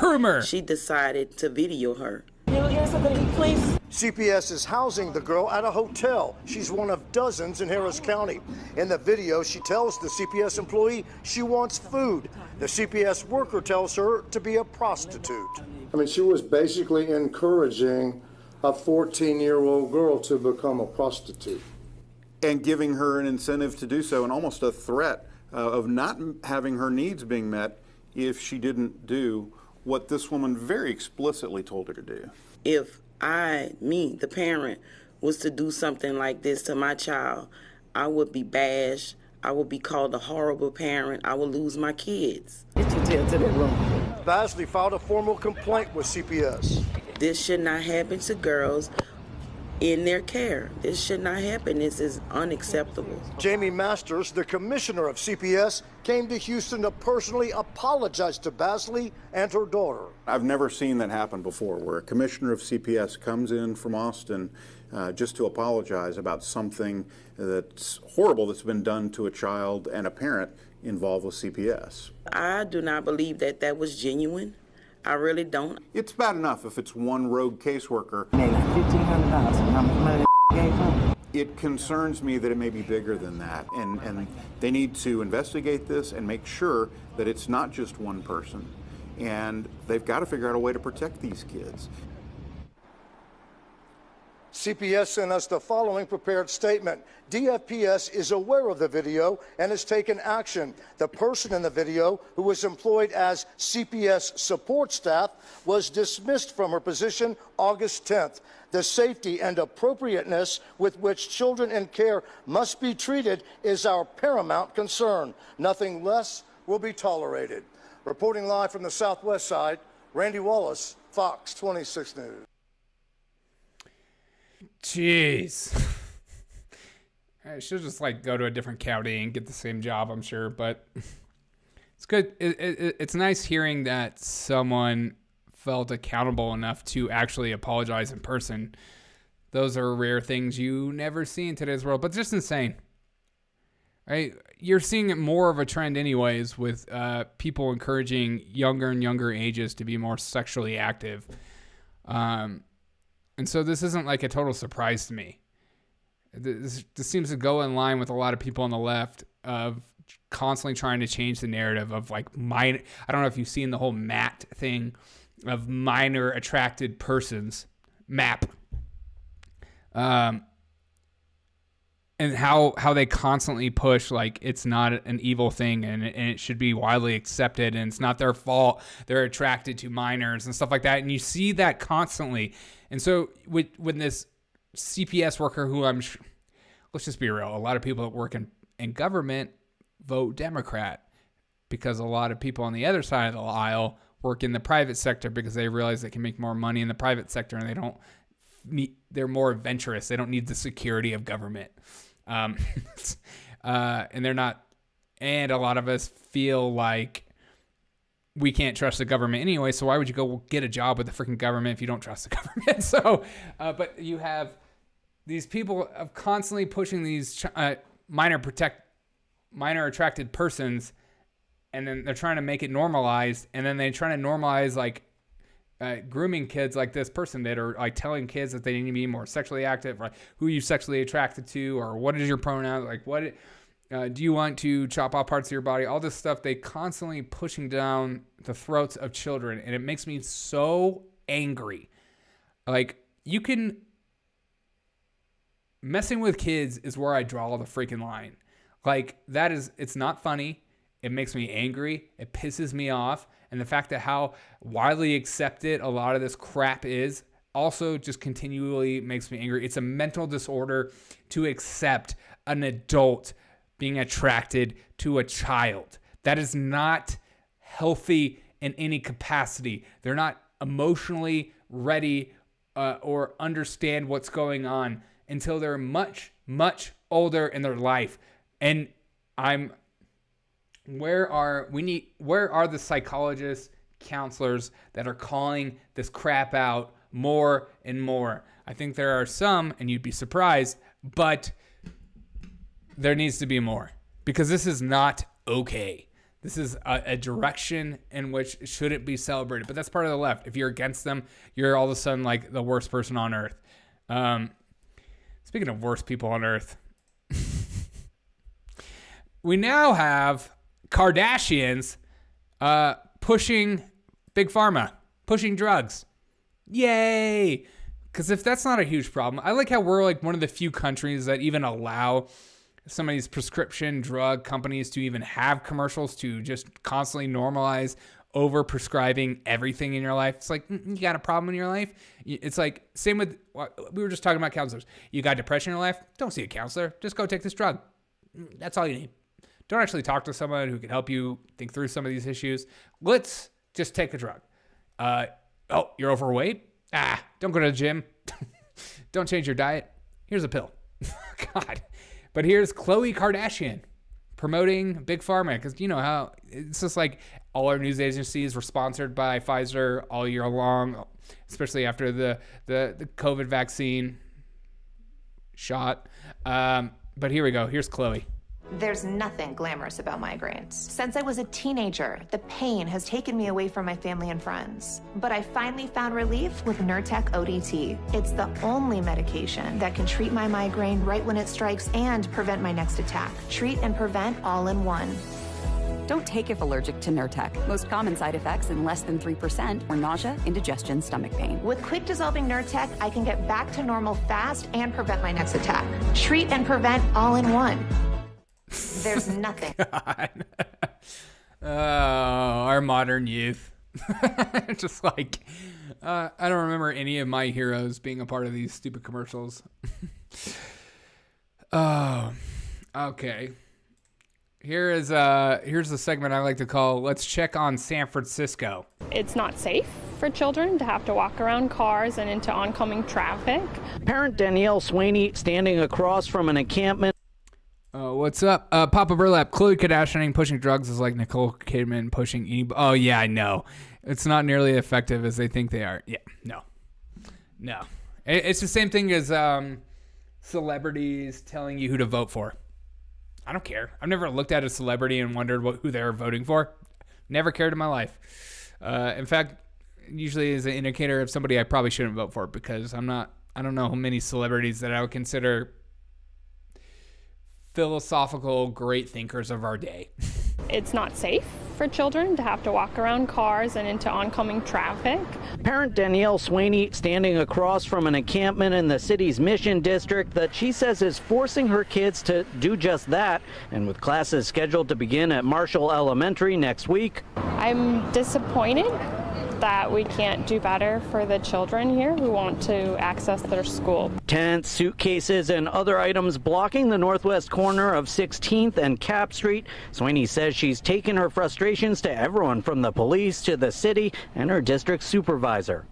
she decided to video her. CPS is housing the girl at a hotel. She's one of dozens in Harris County. In the video, she tells the CPS employee she wants food. The CPS worker tells her to be a prostitute. I mean, she was basically encouraging a 14-year-old girl to become a prostitute. And giving her an incentive to do so, and almost a threat of not having her needs being met if she didn't do what this woman very explicitly told her to do. If the parent, was to do something like this to my child, I would be bashed. I would be called a horrible parent. I would lose my kids. Get your tail to that room. Basley filed a formal complaint with CPS. This should not happen to girls in their care. This should not happen. This is unacceptable. Jamie Masters, the commissioner of CPS, came to Houston to personally apologize to Basley and her daughter. I've never seen that happen before, where a commissioner of CPS comes in from Austin just to apologize about something that's horrible that's been done to a child and a parent involved with CPS. I do not believe that that was genuine. I really don't. It's bad enough if it's one rogue caseworker. $1,500. How much money gave him? It concerns me that it may be bigger than that, and they need to investigate this and make sure that it's not just one person, and they've got to figure out a way to protect these kids. CPS sent us the following prepared statement. DFPS is aware of the video and has taken action. The person in the video, who was employed as CPS support staff, was dismissed from her position August 10th. The safety and appropriateness with which children in care must be treated is our paramount concern. Nothing less will be tolerated. Reporting live from the Southwest side, Randy Wallace, Fox 26 News. Jeez. I should just go to a different county and get the same job, I'm sure, but it's good. It's nice hearing that someone felt accountable enough to actually apologize in person. Those are rare things you never see in today's world, but just insane. Right? You're seeing it more of a trend anyways with people encouraging younger and younger ages to be more sexually active. And so this isn't a total surprise to me. This seems to go in line with a lot of people on the left of constantly trying to change the narrative of minor. I don't know if you've seen the whole MAT thing of minor attracted persons, MAP. And how they constantly push it's not an evil thing and it should be widely accepted and it's not their fault they're attracted to minors and stuff like that. And you see that constantly. And so when this CPS worker who let's just be real, a lot of people that work in government vote Democrat because a lot of people on the other side of the aisle work in the private sector because they realize they can make more money in the private sector and they're more adventurous. They don't need the security of government. And they're not, and a lot of us feel like we can't trust the government anyway, so why would you go get a job with the freaking government if you don't trust the government? So, but you have these people of constantly pushing these minor attracted persons, and then they're trying to make it normalized, and then they're trying to normalize like grooming kids like this person did, or like telling kids that they need to be more sexually active, or who are you sexually attracted to, or what is your pronoun, like what do you want to chop off parts of your body, all this stuff they constantly pushing down the throats of children, and it makes me so angry. Like, you can, messing with kids is where I draw the freaking line. Like, that is, it's not funny. It makes me angry. It pisses me off. And the fact that how widely accepted a lot of this crap is also just continually makes me angry. It's a mental disorder to accept an adult being attracted to a child. That is not healthy in any capacity. They're not emotionally ready or understand what's going on until they're much, much older in their life. And where are the psychologists, counselors that are calling this crap out more and more? I think there are some, and you'd be surprised, but there needs to be more, because this is not okay. This is a direction in which shouldn't be celebrated, but that's part of the left. If you're against them, you're all of a sudden like the worst person on earth. Speaking of worst people on earth, we now have Kardashians pushing Big Pharma, pushing drugs. Yay! Because if that's not a huge problem, I like how we're like one of the few countries that even allow some of these prescription drug companies to even have commercials to just constantly normalize over prescribing everything in your life. It's like, you got a problem in your life? It's like, same with, we were just talking about counselors. You got depression in your life? Don't see a counselor. Just go take this drug. That's all you need. Don't actually talk to someone who can help you think through some of these issues. Let's just take a drug. Oh, you're overweight? Don't go to the gym. Don't change your diet. Here's a pill. God. But here's Khloe Kardashian promoting Big Pharma, because you know how it's just like all our news agencies were sponsored by Pfizer all year long, especially after the COVID vaccine shot. But here we go. Here's Khloe. There's nothing glamorous about migraines. Since I was a teenager, the pain has taken me away from my family and friends. But I finally found relief with Nurtec ODT. It's the only medication that can treat my migraine right when it strikes and prevent my next attack. Treat and prevent all in one. Don't take if allergic to Nurtec. Most common side effects in less than 3% were nausea, indigestion, stomach pain. With quick dissolving Nurtec, I can get back to normal fast and prevent my next attack. Treat and prevent all in one. There's nothing. God. Oh, our modern youth. Just like, I don't remember any of my heroes being a part of these stupid commercials. Oh, okay. Here's a segment I like to call Let's Check on San Francisco. It's not safe for children to have to walk around cars and into oncoming traffic. Parent Danielle Swaney standing across from an encampment. What's up? Papa Burlap, Khloe Kardashian pushing drugs is like Nicole Kidman pushing Oh, yeah, I know. It's not nearly effective as they think they are. Yeah, no. It's the same thing as celebrities telling you who to vote for. I don't care. I've never looked at a celebrity and wondered who they were voting for. Never cared in my life. In fact, usually is an indicator of somebody I probably shouldn't vote for, because I don't know how many celebrities that I would consider philosophical great thinkers of our day. It's not safe for children to have to walk around cars and into oncoming traffic. Parent Danielle Swaney standing across from an encampment in the city's Mission District that she says is forcing her kids to do just that. And with classes scheduled to begin at Marshall Elementary next week. I'm disappointed that we can't do better for the children here who want to access their school. Tents, suitcases, and other items blocking the northwest corner of 16th and Cap Street. Swaney says she's taken her frustrations to everyone from the police to the city and her district supervisor.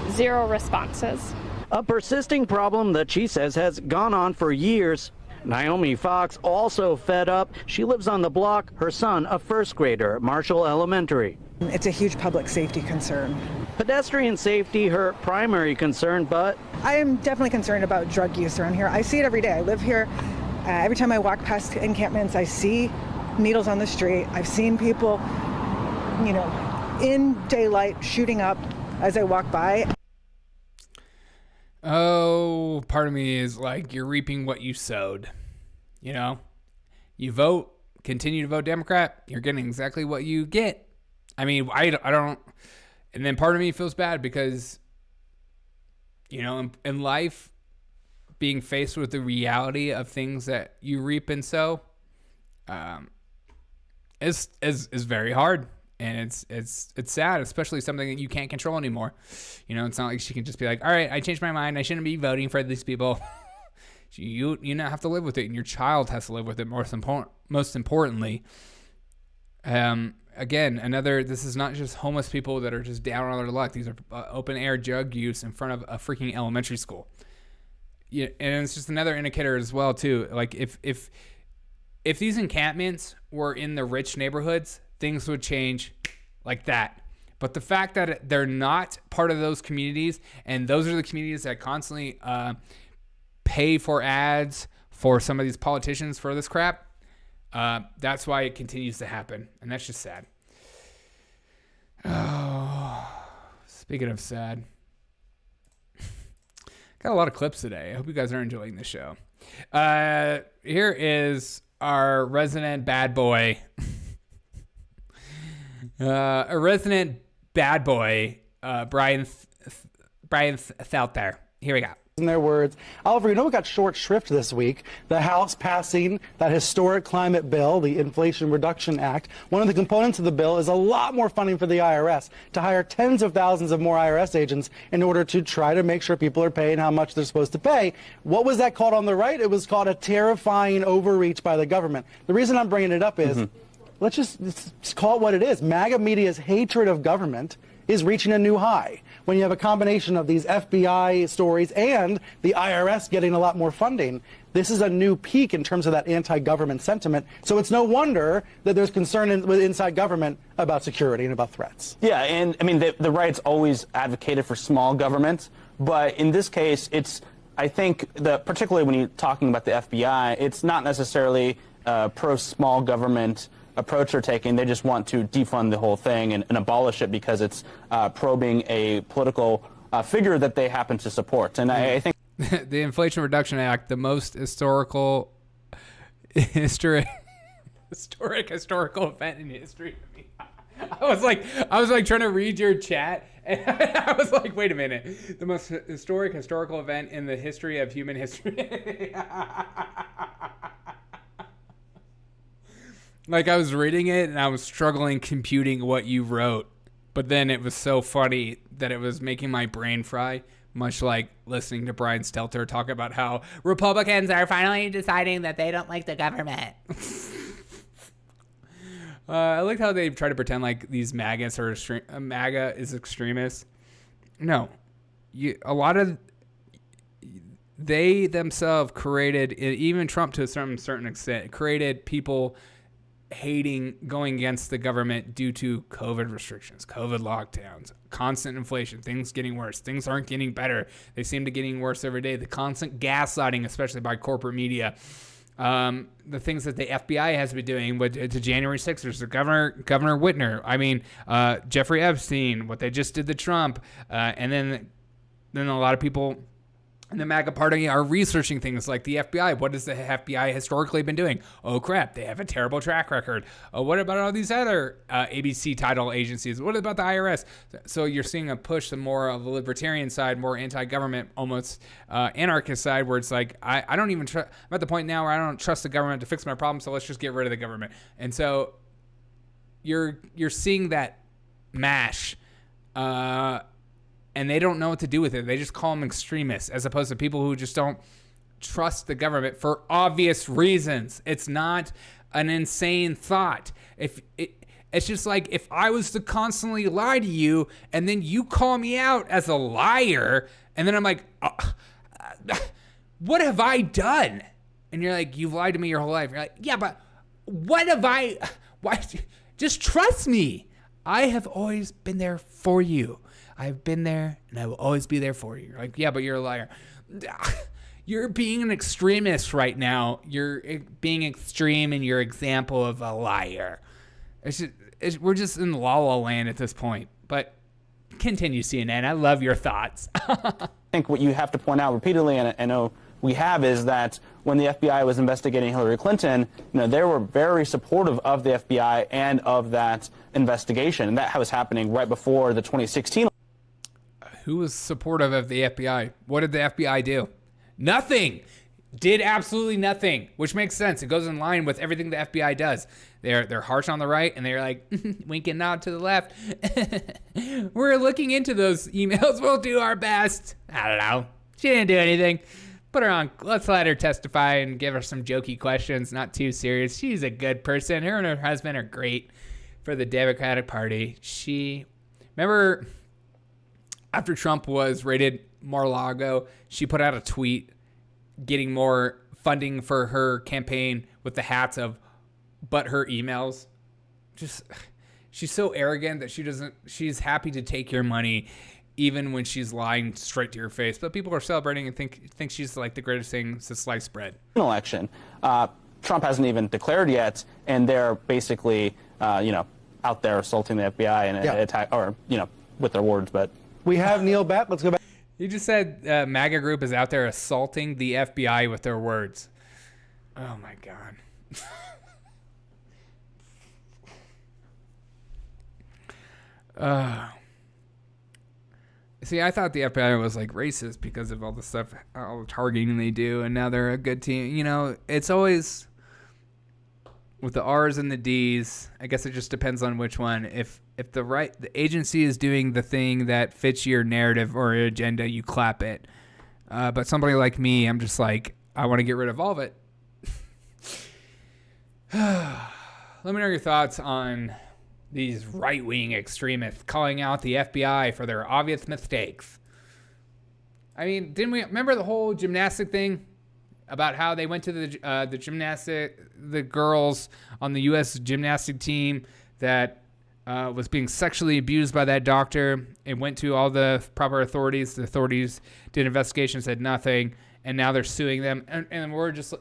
0 responses. A persisting problem that she says has gone on for years. Naomi Fox also fed up. She lives on the block, her son a first grader at Marshall Elementary. It's a huge public safety concern. Pedestrian safety, her primary concern, but I am definitely concerned about drug use around here. I see it every day. I live here. Every time I walk past encampments, I see needles on the street. I've seen people, in daylight shooting up as I walk by. Oh, part of me is like, you're reaping what you sowed. You vote, continue to vote Democrat, you're getting exactly what you get. I mean, I don't, and then part of me feels bad because, in life, being faced with the reality of things that you reap and sow, is very hard. And it's sad, especially something that you can't control anymore. It's not like she can just be like, all right, I changed my mind. I shouldn't be voting for these people. you now have to live with it, and your child has to live with it. Most importantly, again, this is not just homeless people that are just down on their luck. These are open air drug use in front of a freaking elementary school. Yeah, and it's just another indicator as well too. Like if these encampments were in the rich neighborhoods, things would change like that. But the fact that they're not part of those communities, and those are the communities that constantly pay for ads for some of these politicians for this crap, that's why it continues to happen. And that's just sad. Oh, speaking of sad, got a lot of clips today. I hope you guys are enjoying the show. Here is our resident bad boy. A resident bad boy, Brian Felter. Here we go. In their words. Oliver, we got short shrift this week. The House passing that historic climate bill, the Inflation Reduction Act. One of the components of the bill is a lot more funding for the IRS to hire tens of thousands of more IRS agents in order to try to make sure people are paying how much they're supposed to pay. What was that called on the right? It was called a terrifying overreach by the government. The reason I'm bringing it up is, let's just call it what it is. MAGA media's hatred of government is reaching a new high. When you have a combination of these FBI stories and the IRS getting a lot more funding, this is a new peak in terms of that anti-government sentiment. So it's no wonder that there's concern inside government about security and about threats. Yeah, and I mean, the right's always advocated for small government, but in this case, I think particularly when you're talking about the FBI, it's not necessarily pro-small government approach they're taking. They just want to defund the whole thing and abolish it because it's probing a political figure that they happen to support. And I think the Inflation Reduction Act, the most historical event in history. I was like trying to read your chat, and I was like, wait a minute, the most historical event in the history of human history. Like, I was reading it and I was struggling computing what you wrote, but then it was so funny that it was making my brain fry, much like listening to Brian Stelter talk about how Republicans are finally deciding that they don't like the government. I like how they try to pretend like these MAGA is extremists. No, a lot of they themselves created, even Trump to a certain extent, created people going against the government due to COVID restrictions, COVID lockdowns, constant inflation, things getting worse. Things aren't getting better. They seem to be getting worse every day. The constant gaslighting, especially by corporate media. The things that the FBI has been doing to January 6th, there's the Governor Whitner. I mean, Jeffrey Epstein, what they just did to Trump. And then a lot of people in the MAGA party are researching things like the FBI. What has the FBI historically been doing? Oh, crap, they have a terrible track record. Oh, what about all these other ABC title agencies? What about the IRS? So you're seeing a push to more of the libertarian side, more anti-government, almost anarchist side, where it's like, I don't even trust. I'm at the point now where I don't trust the government to fix my problem, so let's just get rid of the government. And so you're seeing that mash, and they don't know what to do with it. They just call them extremists, as opposed to people who just don't trust the government for obvious reasons. It's not an insane thought. It's just like, if I was to constantly lie to you and then you call me out as a liar, and then I'm like, what have I done? And you're like, you've lied to me your whole life. You're like, yeah, but what have I, why, just trust me. I have always been there for you. I've been there and I will always be there for you. You're like, yeah, but you're a liar. You're being an extremist right now. You're being extreme in your example of a liar. We're just in la la land at this point. But continue, CNN. I love your thoughts. I think what you have to point out repeatedly, and I know we have, is that when the FBI was investigating Hillary Clinton, they were very supportive of the FBI and of that investigation. And that was happening right before the 2016. Who was supportive of the FBI? What did the FBI do? Nothing. Did absolutely nothing, which makes sense. It goes in line with everything the FBI does. They're harsh on the right, and they're like winking out to the left. We're looking into those emails. We'll do our best. I don't know. She didn't do anything. Put her on. Let's let her testify and give her some jokey questions. Not too serious. She's a good person. Her and her husband are great for the Democratic Party. Remember after Trump was raided Mar-a-Lago, she put out a tweet getting more funding for her campaign with the hats of but her emails. She's so arrogant that she's happy to take your money even when she's lying straight to your face. But people are celebrating and think she's like the greatest thing since sliced bread. Election. Trump hasn't even declared yet, and they're basically, out there assaulting the FBI and attack, or, with their words. But we have Neil back. Let's go back. You just said MAGA group is out there assaulting the FBI with their words. Oh my God. See, I thought the FBI was like racist because of all the stuff, all the targeting they do, and now they're a good team. It's always with the R's and the D's. I guess it just depends on which one. If the agency is doing the thing that fits your narrative or your agenda, you clap it. But somebody like me, I'm just like, I want to get rid of all of it. Let me know your thoughts on these right-wing extremists calling out the FBI for their obvious mistakes. I mean, didn't we remember the whole gymnastic thing about how they went to the girls on the U.S. gymnastic team that was being sexually abused by that doctor? It went to all the proper authorities. The authorities did an investigation, said nothing, and now they're suing them. And we're just,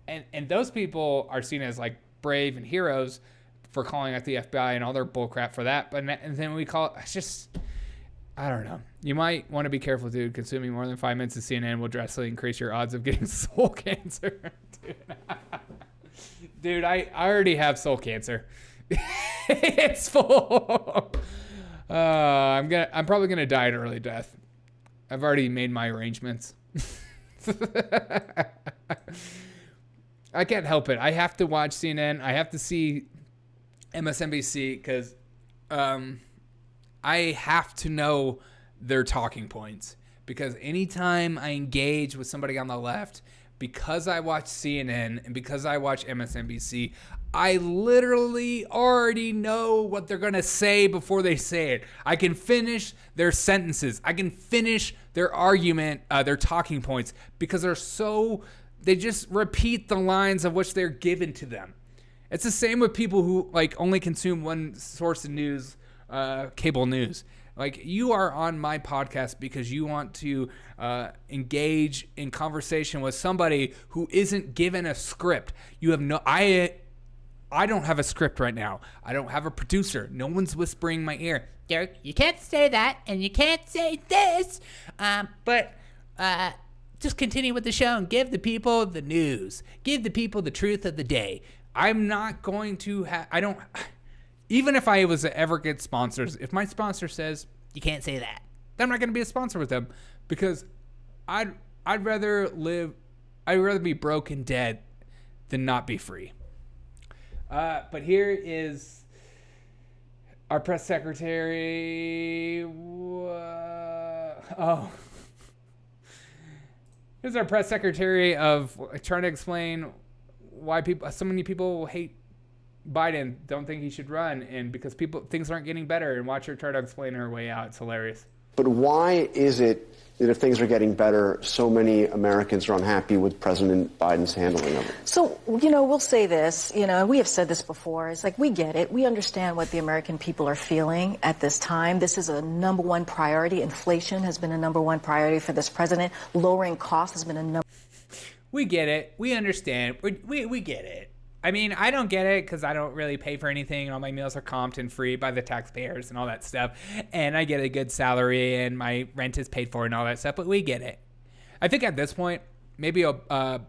and those people are seen as like brave and heroes for calling out the FBI and all their bullcrap for that. And then we call it, it's just, I don't know. You might want to be careful, dude. Consuming more than 5 minutes of CNN will drastically increase your odds of getting soul cancer. Dude, I already have soul cancer. It's full. I'm probably gonna die an early death. I've already made my arrangements. I can't help it. I have to watch CNN. I have to see MSNBC because I have to know their talking points. Because anytime I engage with somebody on the left, because I watch CNN and because I watch MSNBC, I literally already know what they're going to say before they say it. I can finish their sentences. I can finish their argument, their talking points, because they just repeat the lines of which they're given to them. It's the same with people who like only consume one source of news, cable news. Like, you are on my podcast because you want to engage in conversation with somebody who isn't given a script. You have no, I don't have a script right now. I don't have a producer. No one's whispering in my ear, Derek, you can't say that and you can't say this. But just continue with the show and give the people the news. Give the people the truth of the day. I'm not going to even if I was to ever get sponsors, if my sponsor says, you can't say that, then I'm not going to be a sponsor with them, because I'd rather be broke and dead than not be free. But here is our press secretary. Here's our press secretary of trying to explain why so many people hate Biden, don't think he should run, and because things aren't getting better, and watch her try to explain her way out. It's hilarious. But why is it that if things are getting better, so many Americans are unhappy with President Biden's handling of it? So, we'll say this, we have said this before. It's like, we get it. We understand what the American people are feeling at this time. This is a number one priority. Inflation has been a number one priority for this president. Lowering costs has been a number. We get it. We understand. We get it. I mean, I don't get it because I don't really pay for anything, and all my meals are comped and free by the taxpayers and all that stuff. And I get a good salary, and my rent is paid for and all that stuff. But we get it. I think at this point, maybe Obama.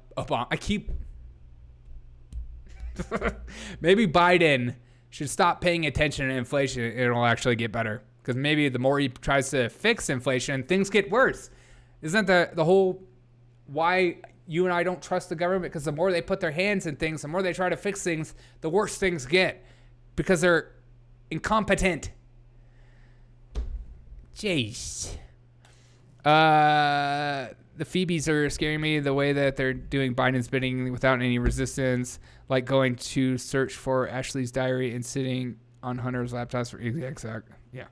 Maybe Biden should stop paying attention to inflation, and it'll actually get better. Because maybe the more he tries to fix inflation, things get worse. Isn't that the whole why you and I don't trust the government? Because the more they put their hands in things, the more they try to fix things, the worse things get because they're incompetent. Jeez. The Phoebes are scaring me the way that they're doing Biden's bidding without any resistance, like going to search for Ashley's diary and sitting on Hunter's laptops for exact. Yeah.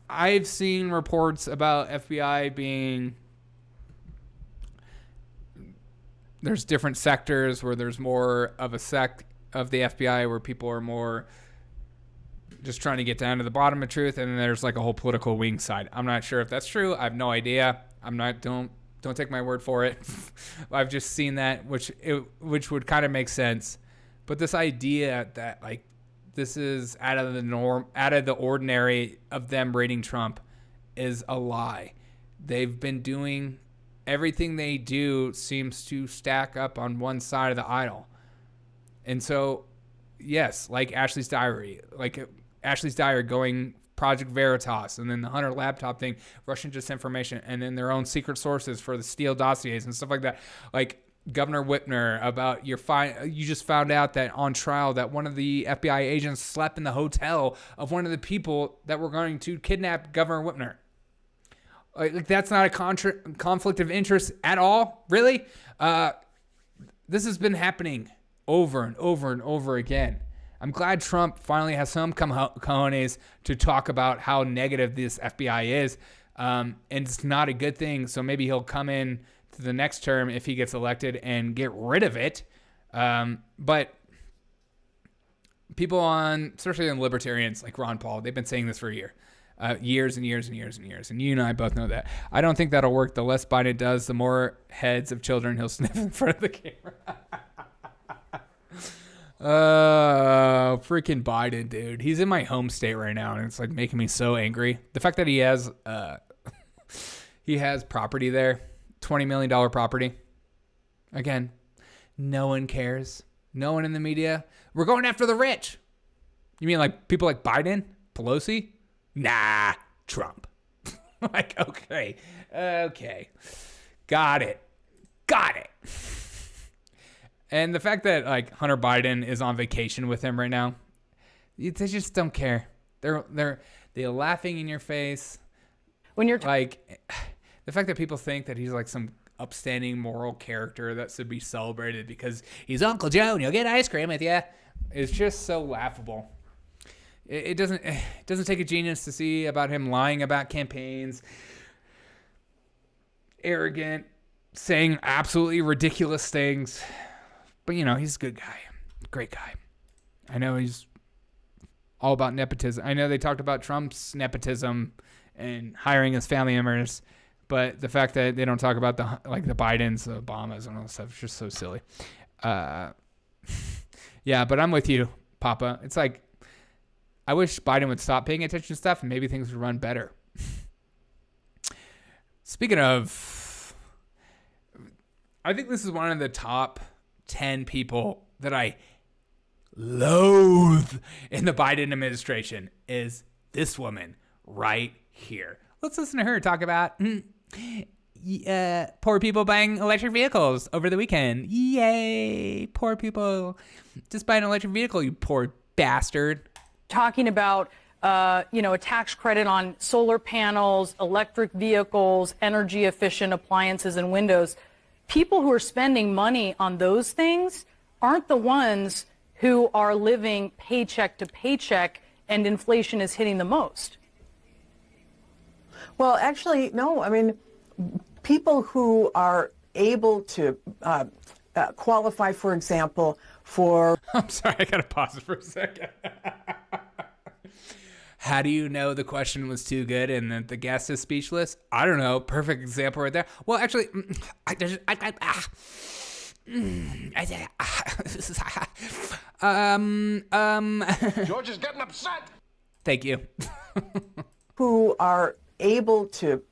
I've seen reports about FBI being... There's different sectors where there's more of a sect of the FBI where people are more just trying to get down to the bottom of truth, and then there's like a whole political wing side. I'm not sure if that's true. I have no idea. Don't take my word for it. I've just seen that, which would kind of make sense. But this idea that like this is out of the norm, out of the ordinary of them raiding Trump is a lie. They've been doing... Everything they do seems to stack up on one side of the aisle. And so, yes, like Ashley's diary going Project Veritas, and then the Hunter laptop thing, Russian disinformation, and then their own secret sources for the Steele dossiers and stuff like that. Like Governor Whitmer about you just found out that on trial that one of the FBI agents slept in the hotel of one of the people that were going to kidnap Governor Whitmer. Like that's not a conflict of interest at all, really. This has been happening over and over and over again. I'm glad Trump finally has some cojones to talk about how negative this FBI is, and it's not a good thing. So maybe he'll come in to the next term if he gets elected and get rid of it. But people especially on libertarians like Ron Paul, they've been saying this for a year. Years and years and years and years. And you and I both know that. I don't think that'll work. The less Biden does, the more heads of children he'll sniff in front of the camera. Freaking Biden, dude. He's in my home state right now, and it's like making me so angry. The fact that he has property there, $20 million property. Again, no one cares. No one in the media. We're going after the rich. You mean like people like Biden, Pelosi? Nah, Trump. Like, okay. Got it. And the fact that like Hunter Biden is on vacation with him right now, they just don't care. They're laughing in your face. When you're like, the fact that people think that he's like some upstanding moral character that should be celebrated because he's Uncle Joe and you'll get ice cream with you is just so laughable. It doesn't take a genius to see about him lying about campaigns, arrogant, saying absolutely ridiculous things. But, he's a good guy, great guy. I know he's all about nepotism. I know they talked about Trump's nepotism and hiring his family members, but the fact that they don't talk about the Bidens, the Obamas, and all that stuff is just so silly. Yeah, but I'm with you, Papa. It's like, I wish Biden would stop paying attention to stuff and maybe things would run better. Speaking of, I think this is one of the top 10 people that I loathe in the Biden administration is this woman right here. Let's listen to her talk about poor people buying electric vehicles over the weekend. Yay, poor people. Just buy an electric vehicle, you poor bastard. Talking about, a tax credit on solar panels, electric vehicles, energy efficient appliances and windows. People who are spending money on those things aren't the ones who are living paycheck to paycheck and inflation is hitting the most. Well, actually, no. I mean, people who are able to qualify, for example, for... I'm sorry, I gotta pause it for a second. How do you know the question was too good and that the guest is speechless? I don't know. Perfect example right there. Well, actually, George is getting upset. Thank you. who are able to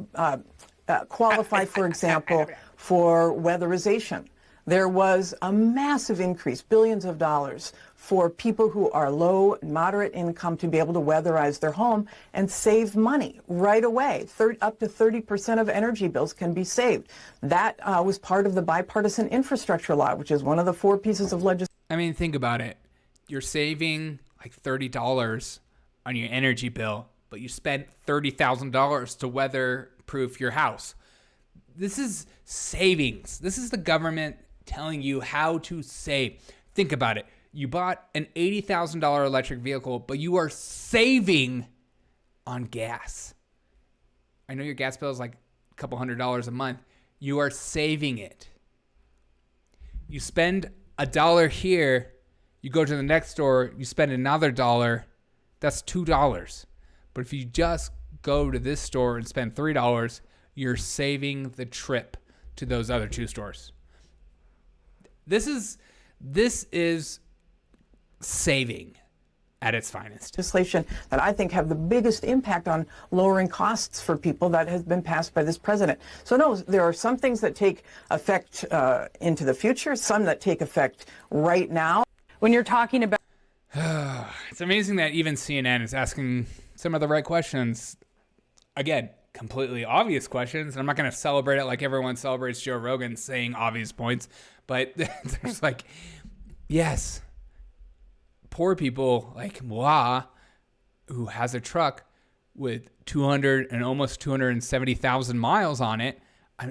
qualify, for example, for weatherization. There was a massive increase, billions of dollars, for people who are low and moderate income to be able to weatherize their home and save money right away. Up to 30% of energy bills can be saved. That was part of the bipartisan infrastructure law, which is one of the 4 pieces of legislation. I mean, think about it. You're saving like $30 on your energy bill, but you spent $30,000 to weatherproof your house. This is savings. This is the government telling you how to save. Think about it. You bought an $80,000 electric vehicle, but you are saving on gas. I know your gas bill is like a couple $100 a month. You are saving it. You spend $1 here, you go to the next store, you spend another $1, that's $2. But if you just go to this store and spend $3, you're saving the trip to those other 2 stores. This is saving at its finest. Legislation that I think have the biggest impact on lowering costs for people that has been passed by this president. So no, there are some things that take effect into the future, some that take effect right now. When you're talking about... It's amazing that even CNN is asking some of the right questions. Again, completely obvious questions. And I'm not going to celebrate it like everyone celebrates Joe Rogan saying obvious points. But there's like, yes, poor people like moi, who has a truck with 200 and almost 270,000 miles on it.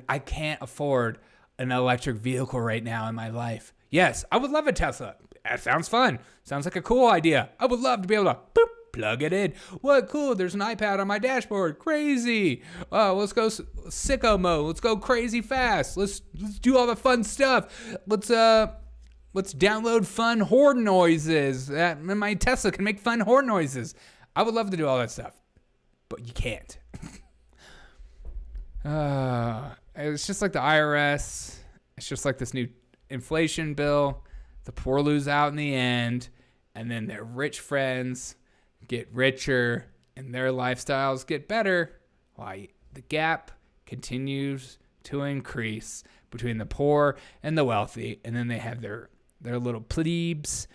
I can't afford an electric vehicle right now in my life. Yes, I would love a Tesla. That sounds fun. Sounds like a cool idea. I would love to be able to boop, plug it in. What cool? There's an iPad on my dashboard. Crazy. Let's go sicko mode. Let's go crazy fast. Let's do all the fun stuff. Let's download fun horn noises. My Tesla can make fun horn noises. I would love to do all that stuff, but you can't. It's just like the IRS. It's just like this new inflation bill. The poor lose out in the end, and then their rich friends get richer and their lifestyles get better, while the gap continues to increase between the poor and the wealthy. And then they have their little plebes,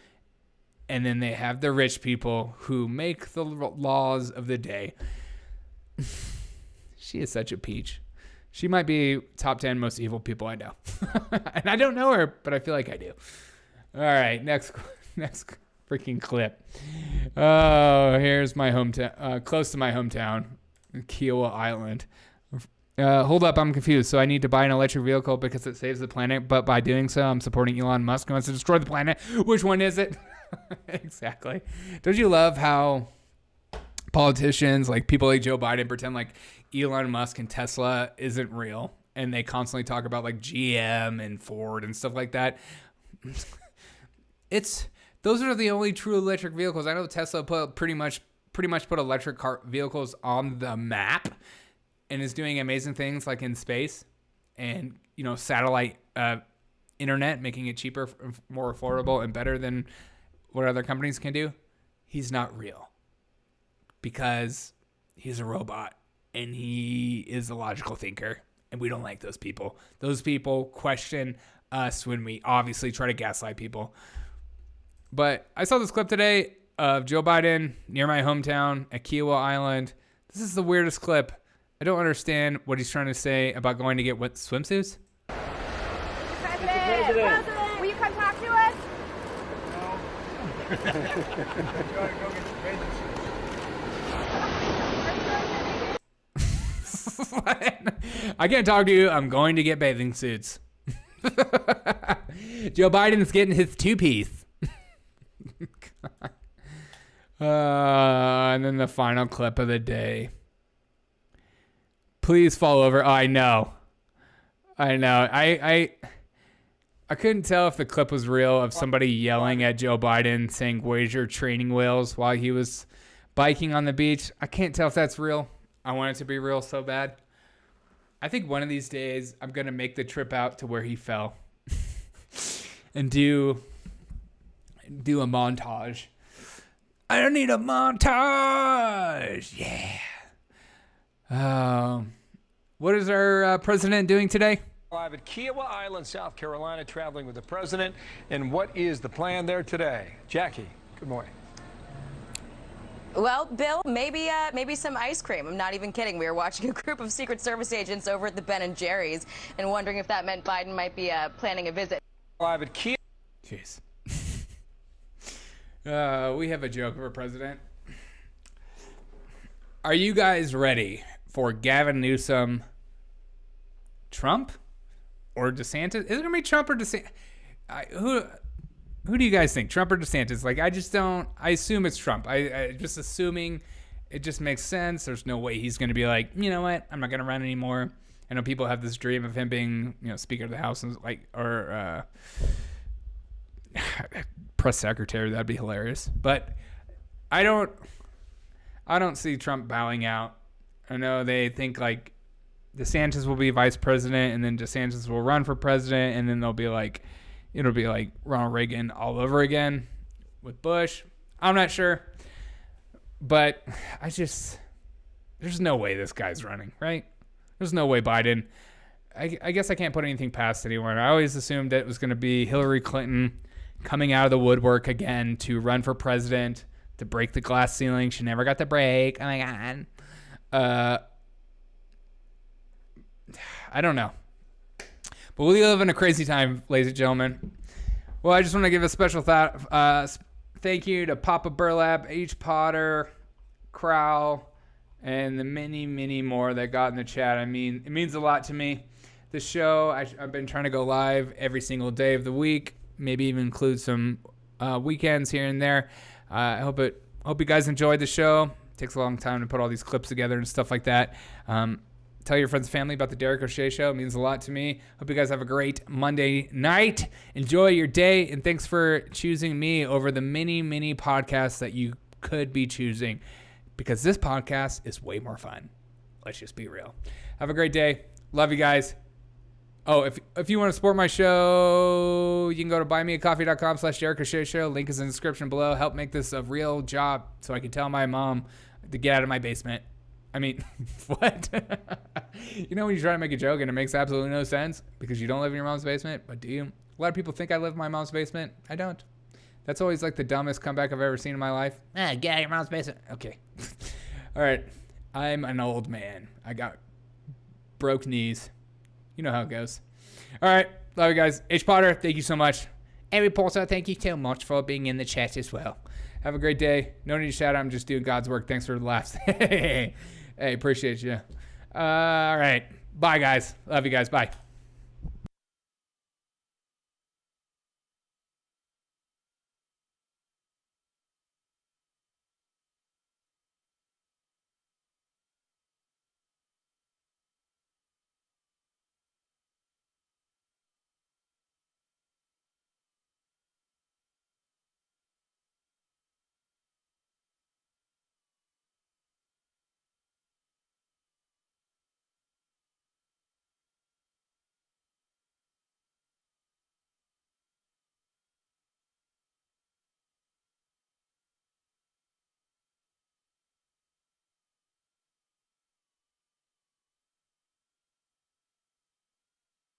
and then they have the rich people who make the laws of the day. She is such a peach. She might be top 10 most evil people I know. And I don't know her, but I feel like I do. All right, next freaking clip. Oh, here's my hometown, close to my hometown, Kayleigh Island. Hold up, I'm confused. So I need to buy an electric vehicle because it saves the planet, but by doing so, I'm supporting Elon Musk who wants to destroy the planet. Which one is it? Exactly. Don't you love how politicians, like people like Joe Biden, pretend like Elon Musk and Tesla isn't real, and they constantly talk about like GM and Ford and stuff like that? Those are the only true electric vehicles. I know Tesla pretty much put electric car vehicles on the map and is doing amazing things like in space and, satellite internet, making it cheaper, more affordable, and better than what other companies can do. He's not real because he's a robot and he is a logical thinker, and we don't like those people. Those people question us when we obviously try to gaslight people. But I saw this clip today of Joe Biden near my hometown at Kayleigh Island. This is the weirdest clip. I don't understand what he's trying to say about going to get what swimsuits. President, will you come talk to us? I can't talk to you. I'm going to get bathing suits. Joe Biden's getting his 2-piece. And then the final clip of the day. Please fall over. Oh, I know. I couldn't tell if the clip was real of somebody yelling at Joe Biden saying, "Where's your training wheels?" while he was biking on the beach. I can't tell if that's real. I want it to be real so bad. I think one of these days I'm going to make the trip out to where he fell and do a montage. I don't need a montage. Yeah. What is our president doing today? Live at Kiowa Island, South Carolina, traveling with the president. And what is the plan there today? Jackie, good morning. Well, Bill, maybe some ice cream. I'm not even kidding. We were watching a group of Secret Service agents over at the Ben & Jerry's and wondering if that meant Biden might be planning a visit. Live at Kiev. Jeez. We have a joke of a president. Are you guys ready for Gavin Newsom, Trump, or DeSantis? Is it going to be Trump or DeSantis? Who do you guys think? Trump or DeSantis? Like, I just don't. I assume it's Trump. I just assuming it just makes sense. There's no way he's going to be like, you know what? I'm not going to run anymore. I know people have this dream of him being, Speaker of the House and or press secretary. That'd be hilarious. But I don't see Trump bowing out. I know they think like DeSantis will be vice president and then DeSantis will run for president and then they'll be like. It'll be like Ronald Reagan all over again with Bush. I'm not sure. But there's no way this guy's running, right? There's no way Biden. I guess I can't put anything past anyone. I always assumed that it was going to be Hillary Clinton coming out of the woodwork again to run for president, to break the glass ceiling. She never got the break. Oh, my God. I don't know. But we live in a crazy time, ladies and gentlemen. Well, I just want to give a special thank you to Papa Burlap, H. Potter, Crowell, and the many, many more that got in the chat. I mean, it means a lot to me. The show, I've been trying to go live every single day of the week, maybe even include some weekends here and there. I hope you guys enjoyed the show. It takes a long time to put all these clips together and stuff like that. Tell your friends and family about the Derek O'Shea Show. It means a lot to me. Hope you guys have a great Monday night. Enjoy your day, and thanks for choosing me over the many, many podcasts that you could be choosing, because this podcast is way more fun. Let's just be real. Have a great day. Love you guys. Oh, if you want to support my show, you can go to buymeacoffee.com/Derek O'Shea Show. Link is in the description below. Help make this a real job so I can tell my mom to get out of my basement. I mean, what? You know when you try to make a joke and it makes absolutely no sense because you don't live in your mom's basement, but do you? A lot of people think I live in my mom's basement. I don't. That's always like the dumbest comeback I've ever seen in my life. Get out of your mom's basement. Okay. All right. I'm an old man. I got broke knees. You know how it goes. All right. Love you guys. H. Potter, thank you so much. And Reporter, thank you so much for being in the chat as well. Have a great day. No need to shout out. I'm just doing God's work. Thanks for the laughs. Hey, appreciate you. All right. Bye, guys. Love you guys. Bye.